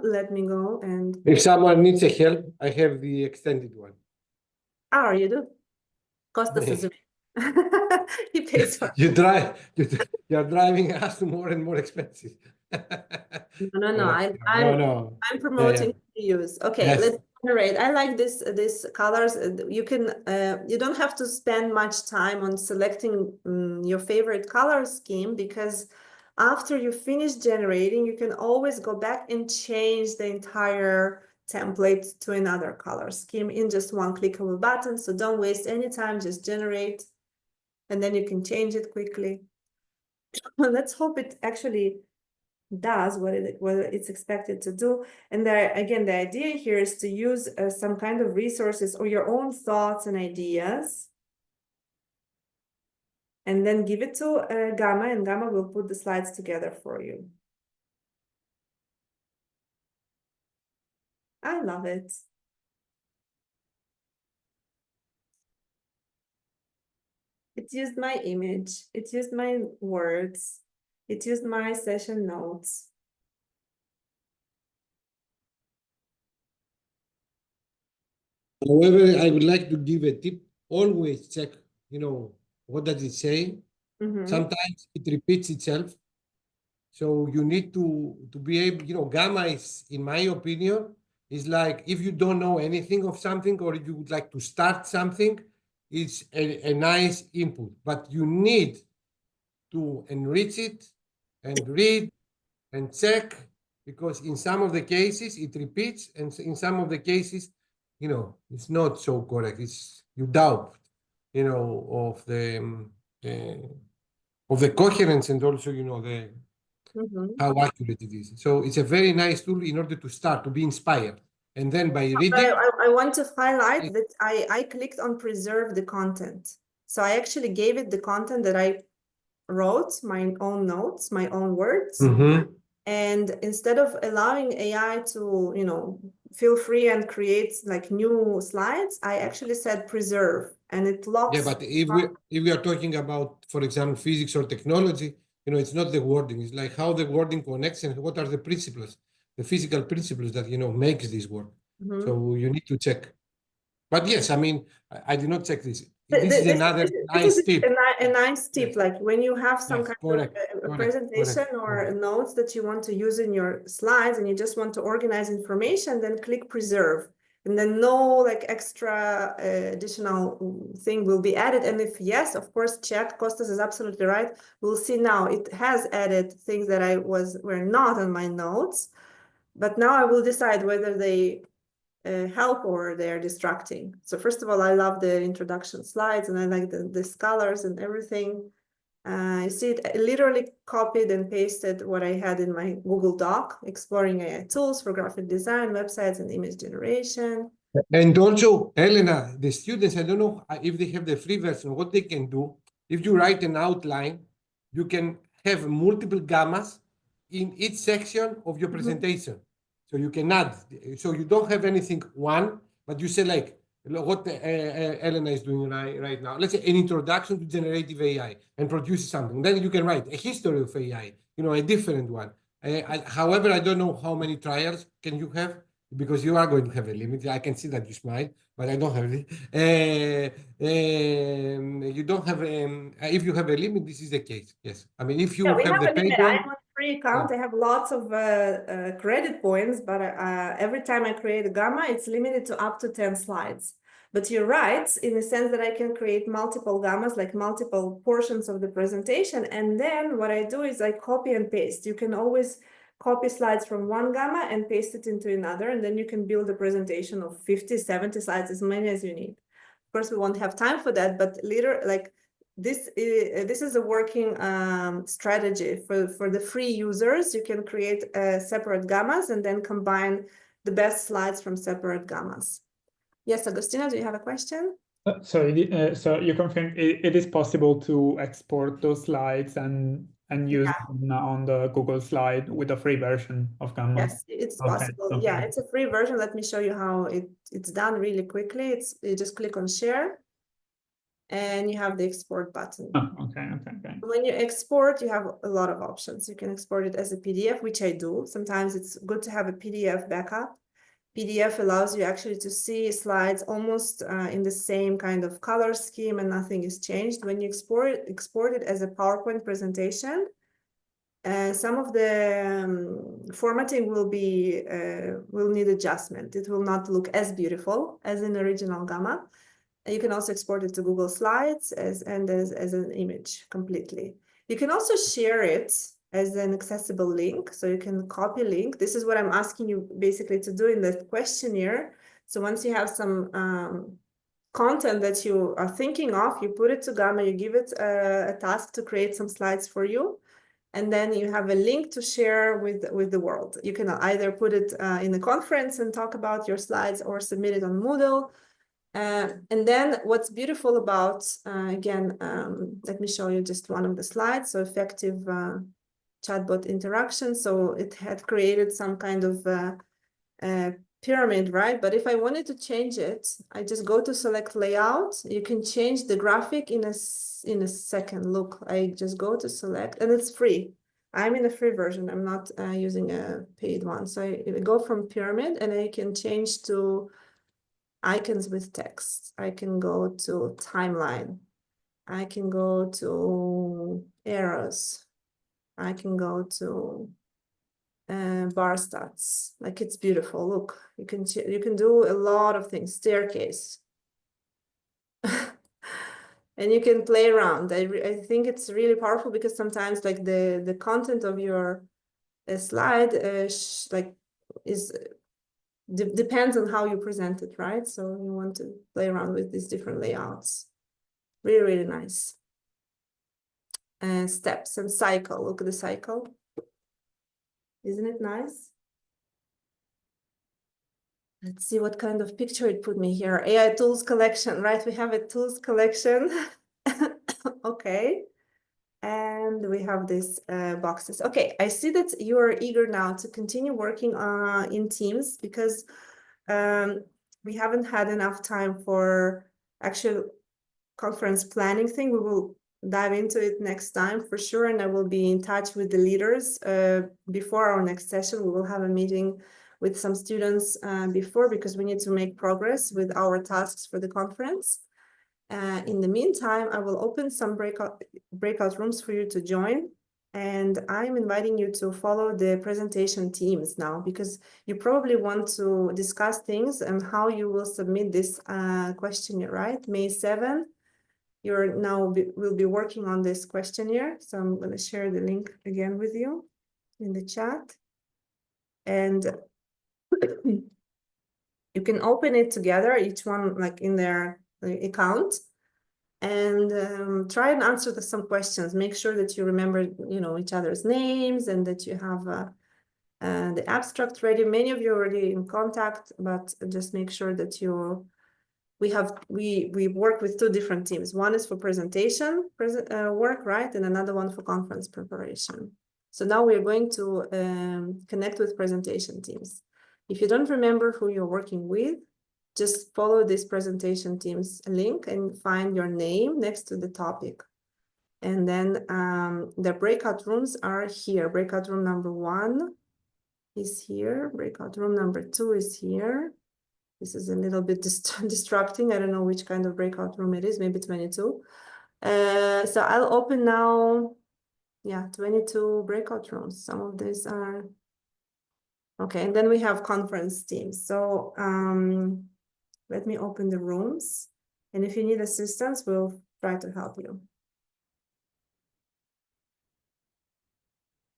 let me go and. If someone needs a help, I have the extended one. Oh, you do? Costas is he pays for. You're driving us to more and more expensive. No. I'm promoting use. Okay, yes. Let's generate. I like this colors. You can you don't have to spend much time on selecting your favorite color scheme, because after you finish generating, you can always go back and change the entire template to another color scheme in just one clickable button. So don't waste any time, just generate, and then you can change it quickly. Well, let's hope it actually does what it's expected to do. And there, again, the idea here is to use some kind of resources or your own thoughts and ideas, and then give it to Gamma, and Gamma will put the slides together for you. I love it. It used my image, it used my words, it used my session notes. However, I would like to give a tip. Always check, what does it say? Mm-hmm. Sometimes it repeats itself. So you need to be able, Gamma is, in my opinion, is like if you don't know anything of something or you would like to start something, it's a nice input. But you need to enrich it and read and check, because in some of the cases it repeats, and in some of the cases, it's not so correct. It's you doubt, of the coherence, and also, the how accurate it is. So it's a very nice tool in order to start to be inspired, and then by reading. I want to highlight that I clicked on preserve the content. So I actually gave it the content that I wrote, my own notes, my own words. Mm-hmm. And instead of allowing AI to, feel free and create like new slides, I actually said preserve, and it locks. Yeah, but if we are talking about, for example, physics or technology, it's not the wording. It's like how the wording connects and what are the principles, the physical principles that makes this work. Mm-hmm. So you need to check. But yes, I mean, I did not check this. This is another nice tip. A nice tip, Yes. like when you have some Yes, kind correct, of a presentation or notes that you want to use in your slides, and you just want to organize information, then click preserve. And then no like extra additional thing will be added. And if yes, of course, check. Kostas is absolutely right. We'll see now it has added things that were not on my notes. But now I will decide whether they help or they're distracting. So first of all, I love the introduction slides, and I like the colors and everything. You see it, I literally copied and pasted what I had in my Google Doc, exploring AI tools for graphic design, websites, and image generation. And also, Elena, the students, I don't know if they have the free version, what they can do, if you write an outline, you can have multiple gammas in each section of your presentation. So you can add, so you don't have anything one, but you say like what Elena is doing right now. Let's say an introduction to generative AI and produce something. Then you can write a history of AI, a different one. However, I don't know how many trials can you have, because you are going to have a limit. I can see that you smile, but I don't have it. You don't have, if you have a limit, this is the case. Yes. I mean, if you have the paid one. I'm on free account. I have lots of credit points, but every time I create a gamma, it's limited to up to 10 slides. But you're right, in the sense that I can create multiple gammas, like multiple portions of the presentation. And then what I do is I copy and paste. You can always copy slides from one gamma and paste it into another, and then you can build a presentation of 50, 70 slides, as many as you need. Of course, we won't have time for that, but later, like this is a working strategy for the free users. You can create separate gammas and then combine the best slides from separate gammas. Yes, Agostina, do you have a question? So you confirm it is possible to export those slides and use them on the Google slide with a free version of Gamma? Yes, it's possible. Okay. Yeah, it's a free version. Let me show you how it's done really quickly. You just click on share and you have the export button. Oh, okay. When you export, you have a lot of options. You can export it as a PDF, which I do. Sometimes it's good to have a PDF backup. PDF allows you actually to see slides almost in the same kind of color scheme and nothing is changed. When you export it as a PowerPoint presentation, some of the formatting will need adjustment. It will not look as beautiful as in original Gamma. You can also export it to Google Slides as an image completely. You can also share it as an accessible link. So you can copy link. This is what I'm asking you basically to do in the questionnaire. So once you have some content that you are thinking of, you put it to Gamma, you give it a task to create some slides for you, and then you have a link to share with the world. You can either put it in the conference and talk about your slides or submit it on Moodle. And then what's beautiful about, again, let me show you just one of the slides. So effective chatbot interaction. So it had created some kind of pyramid, right? But if I wanted to change it, I just go to select layout. You can change the graphic in a second. Look, I just go to select, and it's free. I'm in a free version. I'm not using a paid one. So I go from pyramid, and I can change to icons with text. I can go to timeline. I can go to arrows. I can go to bar stats. Like, it's beautiful. Look, you can do a lot of things. Staircase. And you can play around. I think it's really powerful because sometimes like the content of your slide depends on how you present it, right? So you want to play around with these different layouts. Really, really nice. Steps and cycle. Look at the cycle. Isn't it nice? Let's see what kind of picture it put me here. AI tools collection, right? We have a tools collection. Okay. And we have these boxes. Okay, I see that you are eager now to continue working in teams because we haven't had enough time for actual conference planning thing. We will dive into it next time for sure, and I will be in touch with the leaders before our next session. We will have a meeting with some students before, because we need to make progress with our tasks for the conference. In the meantime, I will open some breakout rooms for you to join. And I'm inviting you to follow the presentation teams now, because you probably want to discuss things and how you will submit this questionnaire, right? May 7th, you're now will be working on this questionnaire. So I'm going to share the link again with you in the chat. And you can open it together, each one like in their account, and try and answer some questions. Make sure that you remember, each other's names, and that you have the abstract ready. Many of you are already in contact, but just make sure that we work with two different teams. One is for presentation work, right, and another one for conference preparation. So now we are going to connect with presentation teams. If you don't remember who you're working with, just follow this presentation team's link and find your name next to the topic. And then the breakout rooms are here. Breakout room number 1 is here. Breakout room number 2 is here. This is a little bit distracting. I don't know which kind of breakout room it is, maybe 22. So I'll open now, 22 breakout rooms. Some of these are, okay, and then we have conference teams. So let me open the rooms, and if you need assistance, we'll try to help you.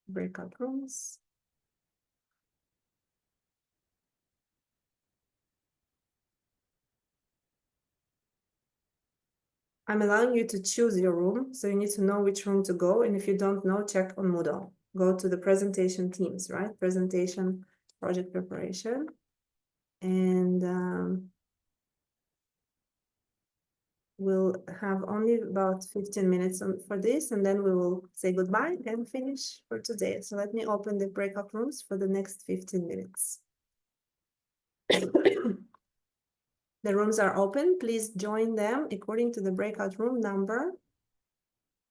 Breakout rooms. I'm allowing you to choose your room, so you need to know which room to go, and if you don't know, check on Moodle. Go to the presentation teams, right? Presentation, project preparation, and we'll have only about 15 minutes for this, and then we will say goodbye and finish for today. So let me open the breakout rooms for the next 15 minutes. The rooms are open. Please join them according to the breakout room number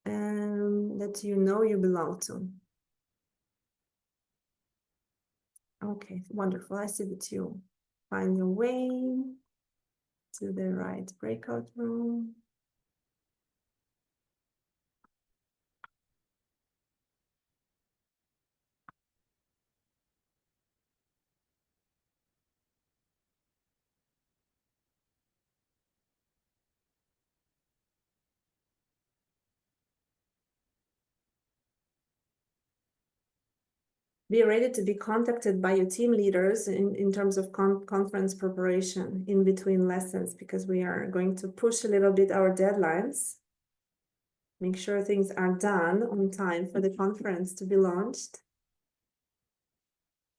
that you know you belong to. Okay, wonderful. I see that you find your way to the right breakout room. be ready to be contacted by your team leaders in terms of conference preparation in between lessons, because we are going to push a little bit our deadlines. Make sure things are done on time for the conference to be launched.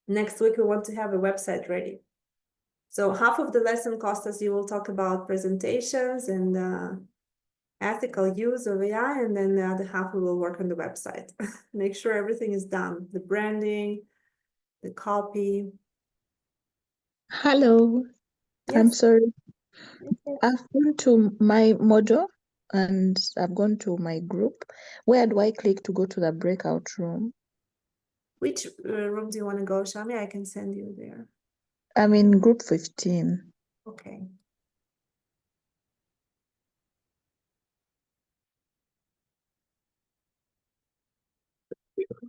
Next week, we want to have a website ready. So half of the lesson cost us, you will talk about presentations and ethical use of AI, and then the other half we will work on the website. Make sure everything is done, the branding, the copy. Hello, I'm Yes. sorry. Okay. I've gone to my module and I've gone to my group. Where do I click to go to the breakout room? Which room do you want to go, Shami? I can send you there. I'm in group 15. Okay.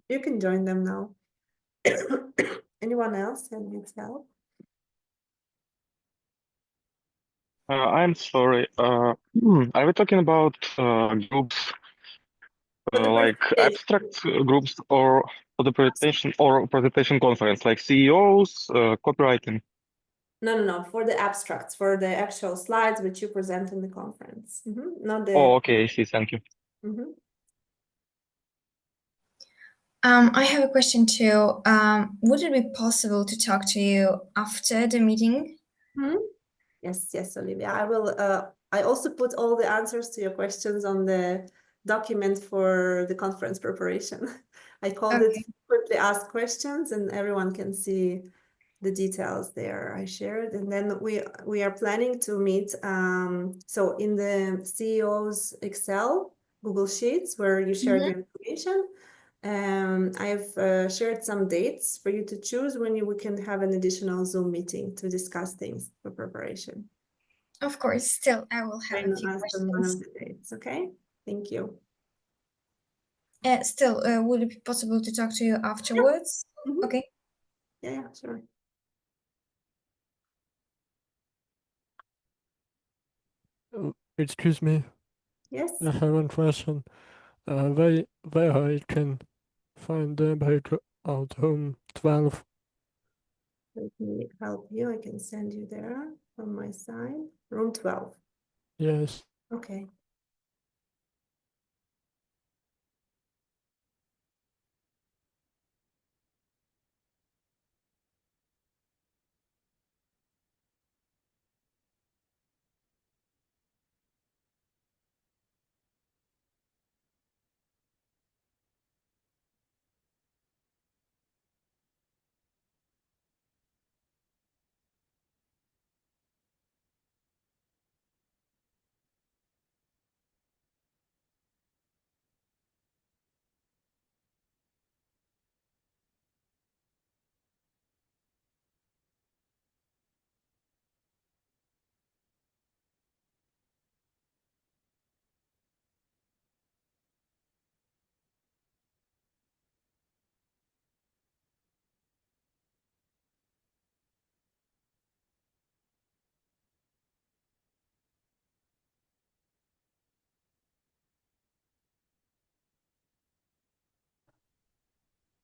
You can join them now. Anyone else that needs help? I'm sorry. Are we talking about groups For the like presentation. abstract groups or for the presentation conference, like CEOs, copywriting? No. For the abstracts, for the actual slides which you present in the conference. Not the. Oh, okay, I see. Thank you. I have a question too. Would it be possible to talk to you after the meeting? Yes, Olivia. I will. I also put all the answers to your questions on the document for the conference preparation. I called it frequently asked questions, and everyone can see the details there I shared. And then we are planning to meet. So in the CEO's Excel, Google Sheets, where you share the information. I've shared some dates for you to choose when we can have an additional Zoom meeting to discuss things for preparation. Of course, still, I will have a few One of questions. the dates, okay? Thank you. Still, would it be possible to talk to you afterwards? Okay. Yeah, sure. Excuse me, Yes, I have one question. Where I can find the breakout room 12? let me help you. I can send you there from my side. Room 12. Yes. Okay.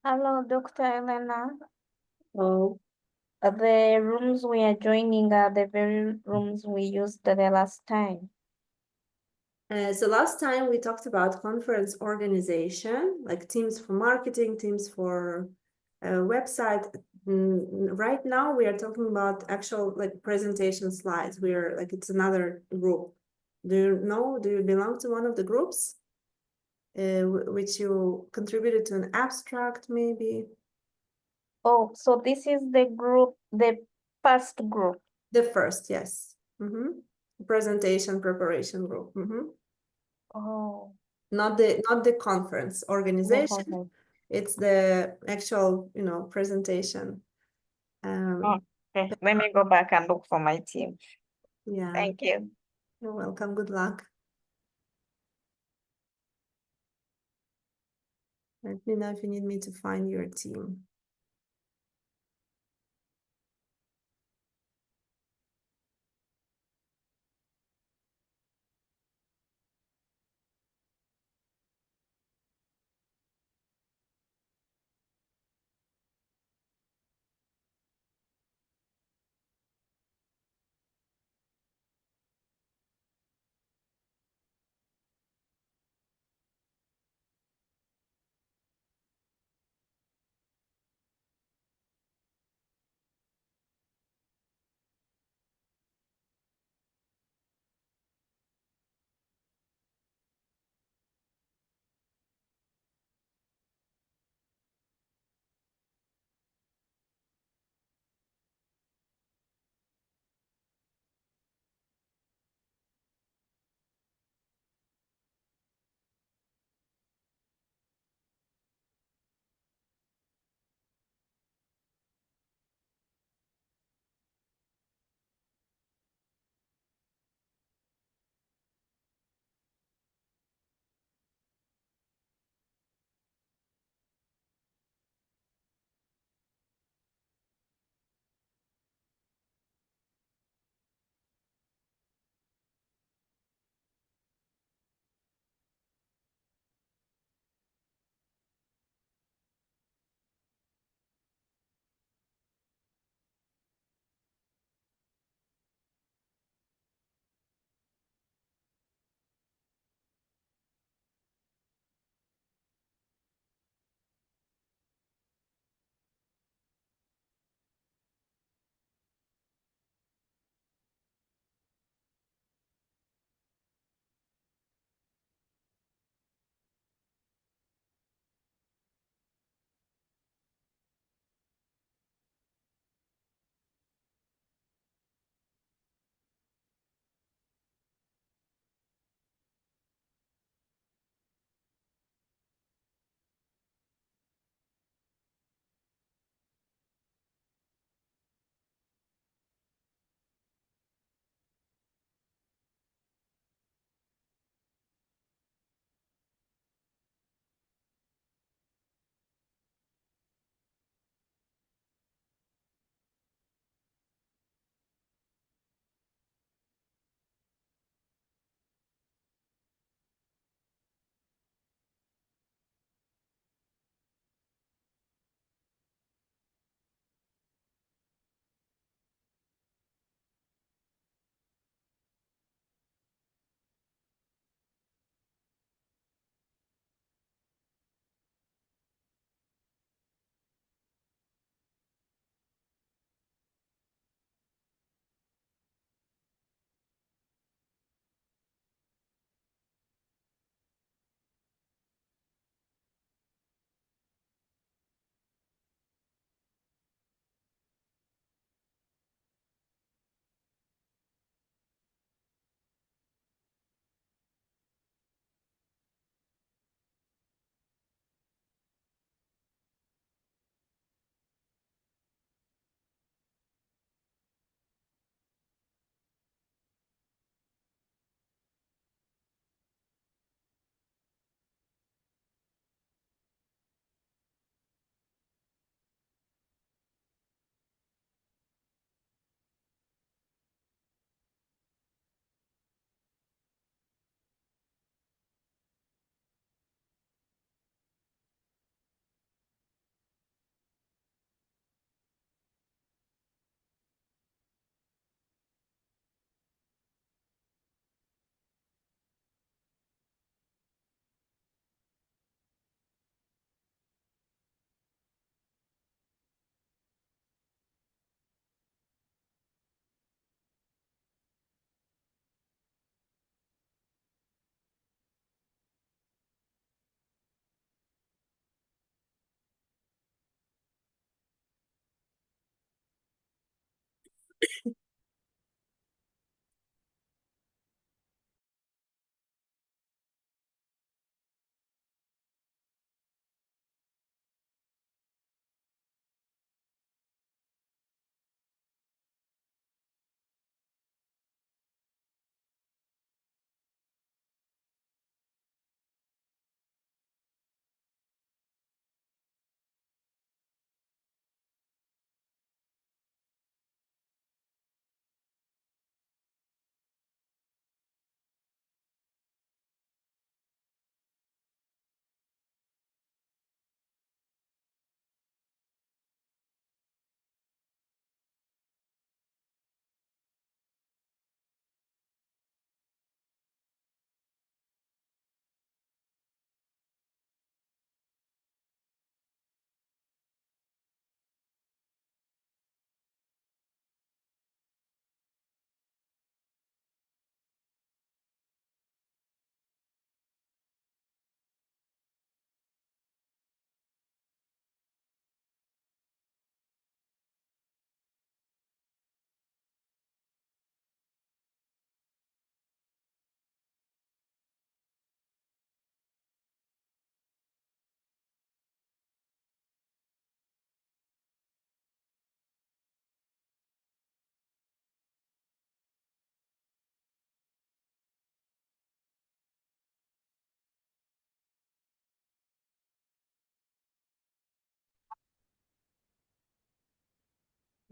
Hello, Dr. Elena. Oh, The rooms we are joining are the very rooms we used the last time. so last time we talked about conference organization, like teams for marketing, teams for website. Right now we are talking about actual like presentation slides. We are like, it's another group. Do you belong to one of the groups? Which you contributed to an abstract maybe? Oh, so this is the group, the first group. The first, yes. Presentation preparation group. Oh, Not the conference organization. okay. It's the actual, presentation. Okay, let me go back and look for my team. Yeah, Thank you. you're welcome. Good luck. Let me know if you need me to find your team.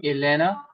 Elena?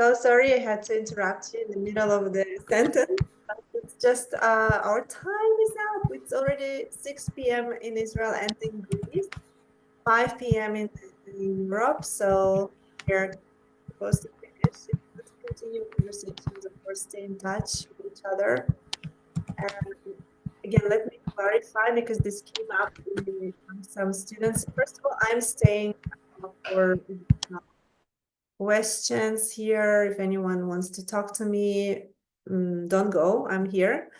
So sorry I had to interrupt you in the middle of the sentence. But it's just our time is up. It's already 6 p.m. in Israel and in Greece, 5 p.m. in Europe. So we're supposed to finish. If you want to continue conversations, of course, stay in touch with each other. And again, let me clarify because this came up from some students. First of all, I'm staying for questions here. If anyone wants to talk to me, don't go. I'm here.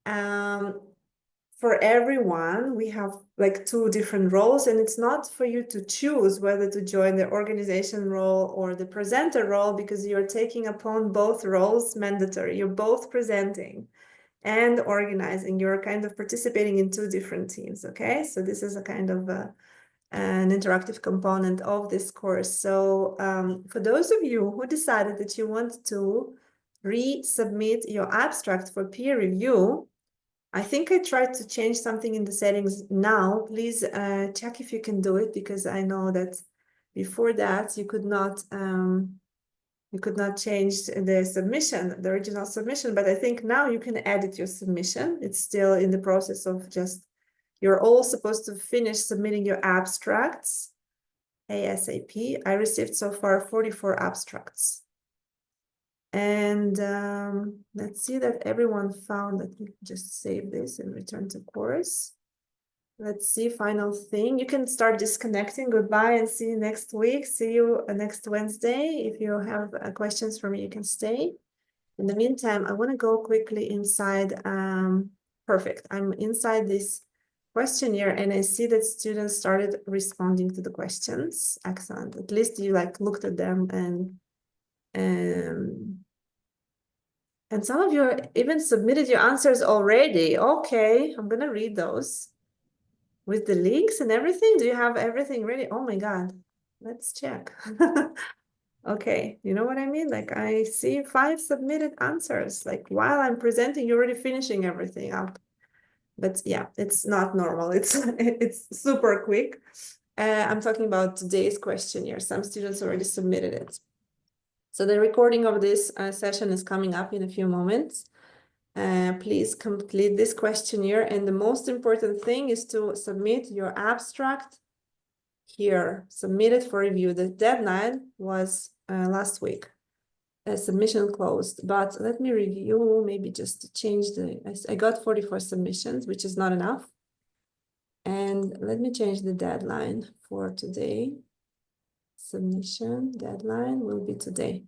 For everyone, we have like 2 different roles, and it's not for you to choose whether to join the organization role or the presenter role because you're taking upon both roles mandatory. You're both presenting and organizing. You're kind of participating in 2 different teams, okay? So this is a kind of an interactive component of this course. So for those of you who decided that you want to resubmit your abstract for peer review, I think I tried to change something in the settings now. Please check if you can do it, because I know that before that you could not change the submission, the original submission, but I think now you can edit your submission. It's still in the process of just, you're all supposed to finish submitting your abstracts ASAP. I received so far 44 abstracts. And let's see that everyone found that. We just save this and return to course. Let's see, final thing. You can start disconnecting. Goodbye and see you next week. See you next Wednesday. If you have questions for me, you can stay. In the meantime, I want to go quickly inside. Perfect. I'm inside this questionnaire and I see that students started responding to the questions. Excellent. At least you like looked at them and some of you even submitted your answers already. Okay, I'm gonna read those with the links and everything. Do you have everything ready? Oh my God, let's check. Okay, you know what I mean? Like I see 5 submitted answers. Like while I'm presenting, you're already finishing everything up. But yeah, it's not normal. It's super quick. I'm talking about today's questionnaire. Some students already submitted it. So the recording of this session is coming up in a few moments. Please complete this questionnaire. And the most important thing is to submit your abstract here. Submit it for review. The deadline was last week. Submission closed, but let me review, maybe just to change I got 44 submissions, which is not enough. And let me change the deadline for today. Submission deadline will be today,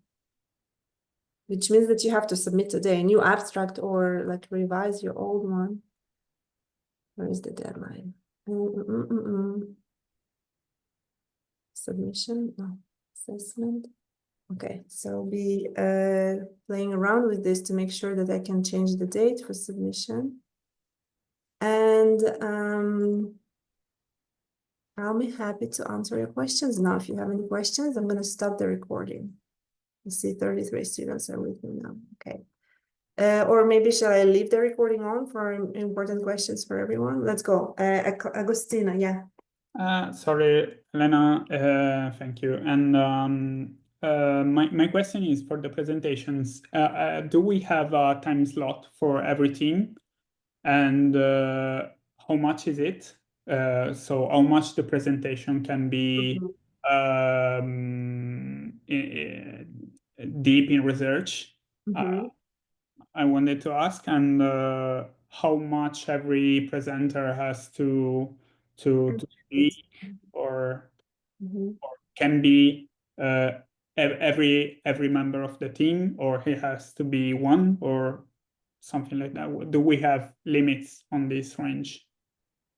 which means that you have to submit today a new abstract or like revise your old one. Where is the deadline? Submission, no, assessment. Okay, so I'll be playing around with this to make sure that I can change the date for submission. And I'll be happy to answer your questions now. If you have any questions, I'm going to stop the recording. I see 33 students are with me now. Okay. Or maybe shall I leave the recording on for important questions for everyone? Let's go. Agostina, yeah. Sorry, Elena, thank you. And my question is for the presentations. Do we have a time slot for every team? And how much is it? So how much the presentation can be deep in research? I wanted to ask, and how much every presenter has to speak, or can be every member of the team, or he has to be one, or something like that. Do we have limits on this range?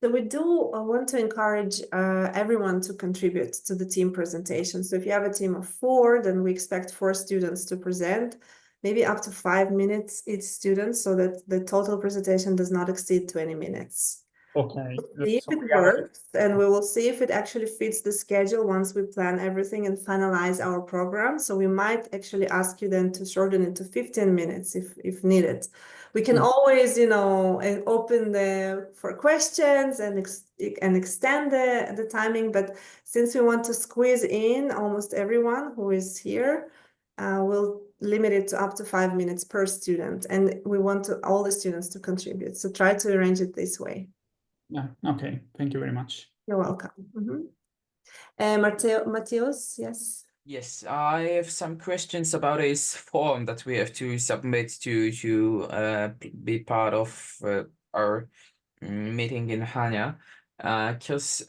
So we do want to encourage everyone to contribute to the team presentation. So if you have a team of 4, then we expect 4 students to present, maybe up to 5 minutes each student, so that the total presentation does not exceed 20 minutes. Okay. See if it works, and we will see if it actually fits the schedule once we plan everything and finalize our program. So we might actually ask you then to shorten it to 15 minutes if needed. We can always, you know, open for questions and extend the timing. But since we want to squeeze in almost everyone who is here, we'll limit it to up to 5 minutes per student, and we want all the students to contribute. So try to arrange it this way. Yeah, okay. Thank you very much. You're welcome. Matheus, yes. Yes, I have some questions about this form that we have to submit to be part of our meeting in Hania, because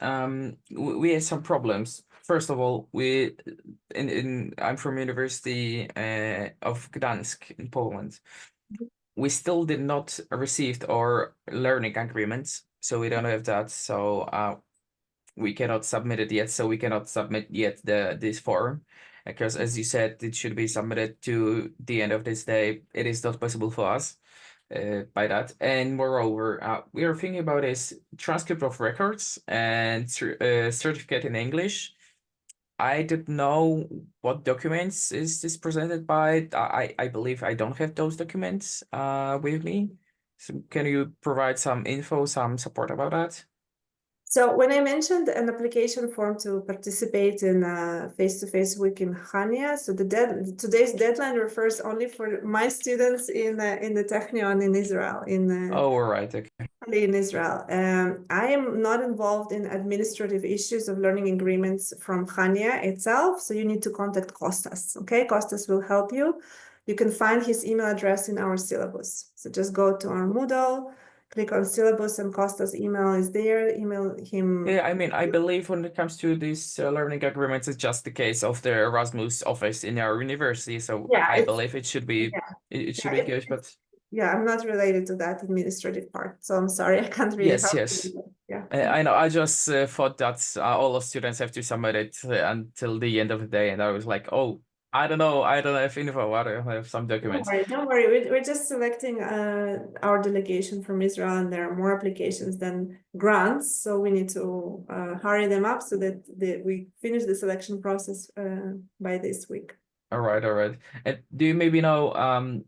we had some problems. First of all, I'm from University of Gdansk in Poland. We still did not receive our learning agreements, so we don't have that. So we cannot submit it yet. So we cannot submit yet this form, because as you said, it should be submitted to the end of this day. It is not possible for us by that. And moreover, we are thinking about this transcript of records and certificate in English. I don't know what documents is this presented by. I believe I don't have those documents with me. So can you provide some info, some support about that? So when I mentioned an application form to participate in a face-to-face week in Hania, so today's deadline refers only for my students in the Technion in Israel. Oh, all right, okay. In Israel. I am not involved in administrative issues of learning agreements from Hania itself, so you need to contact Kostas, okay? Kostas will help you. You can find his email address in our syllabus. So just go to our Moodle, click on syllabus, and Kostas' email is there. Email him. Yeah, I mean, I believe when it comes to these learning agreements, it's just the case of the Erasmus office in our university. So Yeah, I believe it should be it should be good, but yeah, I'm not related to that administrative part, so I'm sorry, I can't really help yes. you. Yeah. I know. I just thought that all of students have to submit it until the end of the day, and I was like, oh, I don't know. I don't have info. I don't have some documents. Don't worry. We're just selecting our delegation from Israel, and there are more applications than grants, so we need to hurry them up so that we finish the selection process by this week. All right. And do you maybe know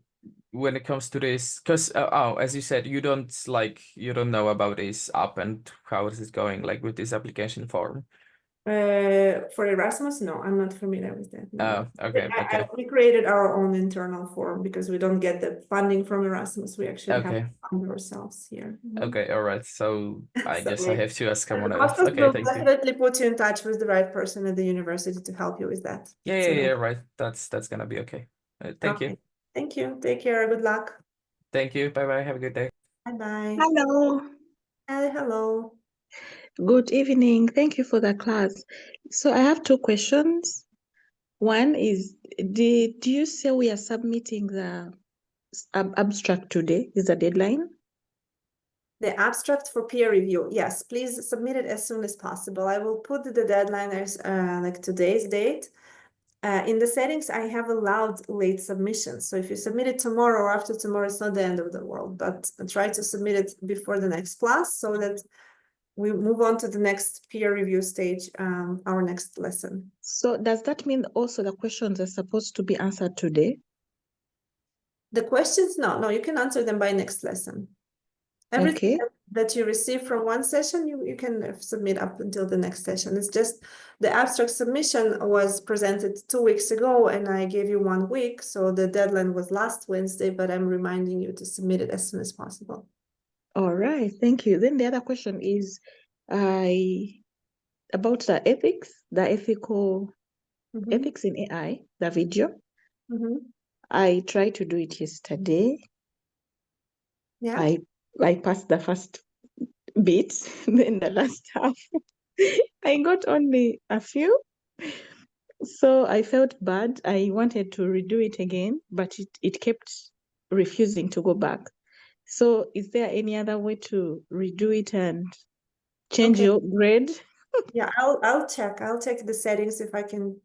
when it comes to this, because as you said, you don't know about this app and how is it going, like with this application form? For Erasmus, no, I'm not familiar with that. No. Okay. We created our own internal form because we don't get the funding from Erasmus. We actually have to fund ourselves here. Okay, all right. So I guess I have to ask someone else. Kostas Okay, will thank you. definitely put you in touch with the right person at the university to help you with that. Yeah, right. That's gonna be okay. Thank you. Thank you. Take care. Good luck. Thank you. Bye-bye. Have a good day. Bye-bye. Hello. Hello. Good evening. Thank you for the class. So I have two questions. One is, did you say we are submitting the abstract today? Is the deadline? The abstract for peer review. Yes, please submit it as soon as possible. I will put the deadline as like today's date. In the settings, I have allowed late submissions. So if you submit it tomorrow or after tomorrow, it's not the end of the world, but try to submit it before the next class so that we move on to the next peer review stage, our next lesson. So does that mean also the questions are supposed to be answered today? The questions, no, you can answer them by next lesson. Everything that you receive from one session, you can submit up until the next session. It's just the abstract submission was presented 2 weeks ago and I gave you 1 week. So the deadline was last Wednesday, but I'm reminding you to submit it as soon as possible. All right, thank you. Then the other question is about the ethics, the ethics in AI, the video. I tried to do it yesterday. Yeah. I passed the first bit, then the last half, I got only a few. So I felt bad. I wanted to redo it again, but it kept refusing to go back. So is there any other way to redo it and change your grade? Yeah, I'll check the settings if I can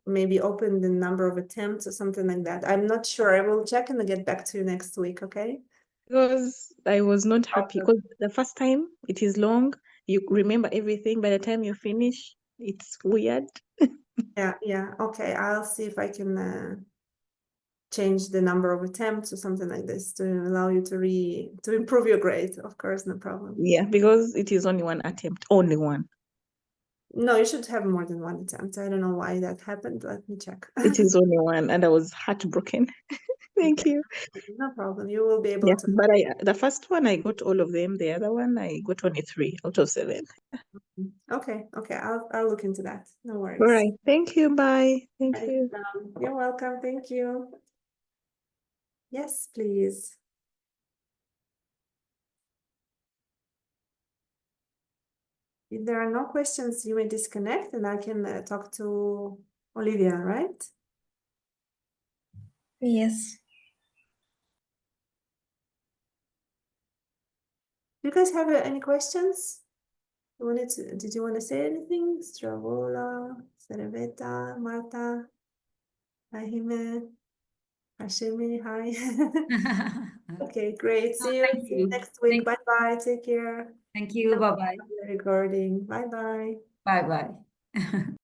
maybe open the number of attempts or something like that. I'm not sure. I will check and get back to you next week, okay? Because I was not happy because the first time it is long, you remember everything. By the time you finish, it's weird. Yeah. Okay, I'll see if I can change the number of attempts or something like this to allow you to improve your grade. Of course, no problem. Yeah, because it is only one attempt, only one. No, you should have more than one attempt. I don't know why that happened. Let me check. It is only one, and I was heartbroken. Thank Okay. you. No problem. You will be able Yeah, to. but the first one I got all of them. The other one I got only 3 out of 7. Okay. I'll look into that. No worries. All right. Thank you. Bye. Thank Write it you. down. You're welcome. Thank you. Yes, please. If there are no questions, you may disconnect and I can talk to Olivia, right? Yes. You guys have any questions? Did you want to say anything? Stravola, Sereveta, Marta, Ahime, Hashemi, hi. Okay, great. See you Thank you. next week. Bye-bye. Take care. Thank you. Bye-bye. Recording. Bye-bye. Bye-bye.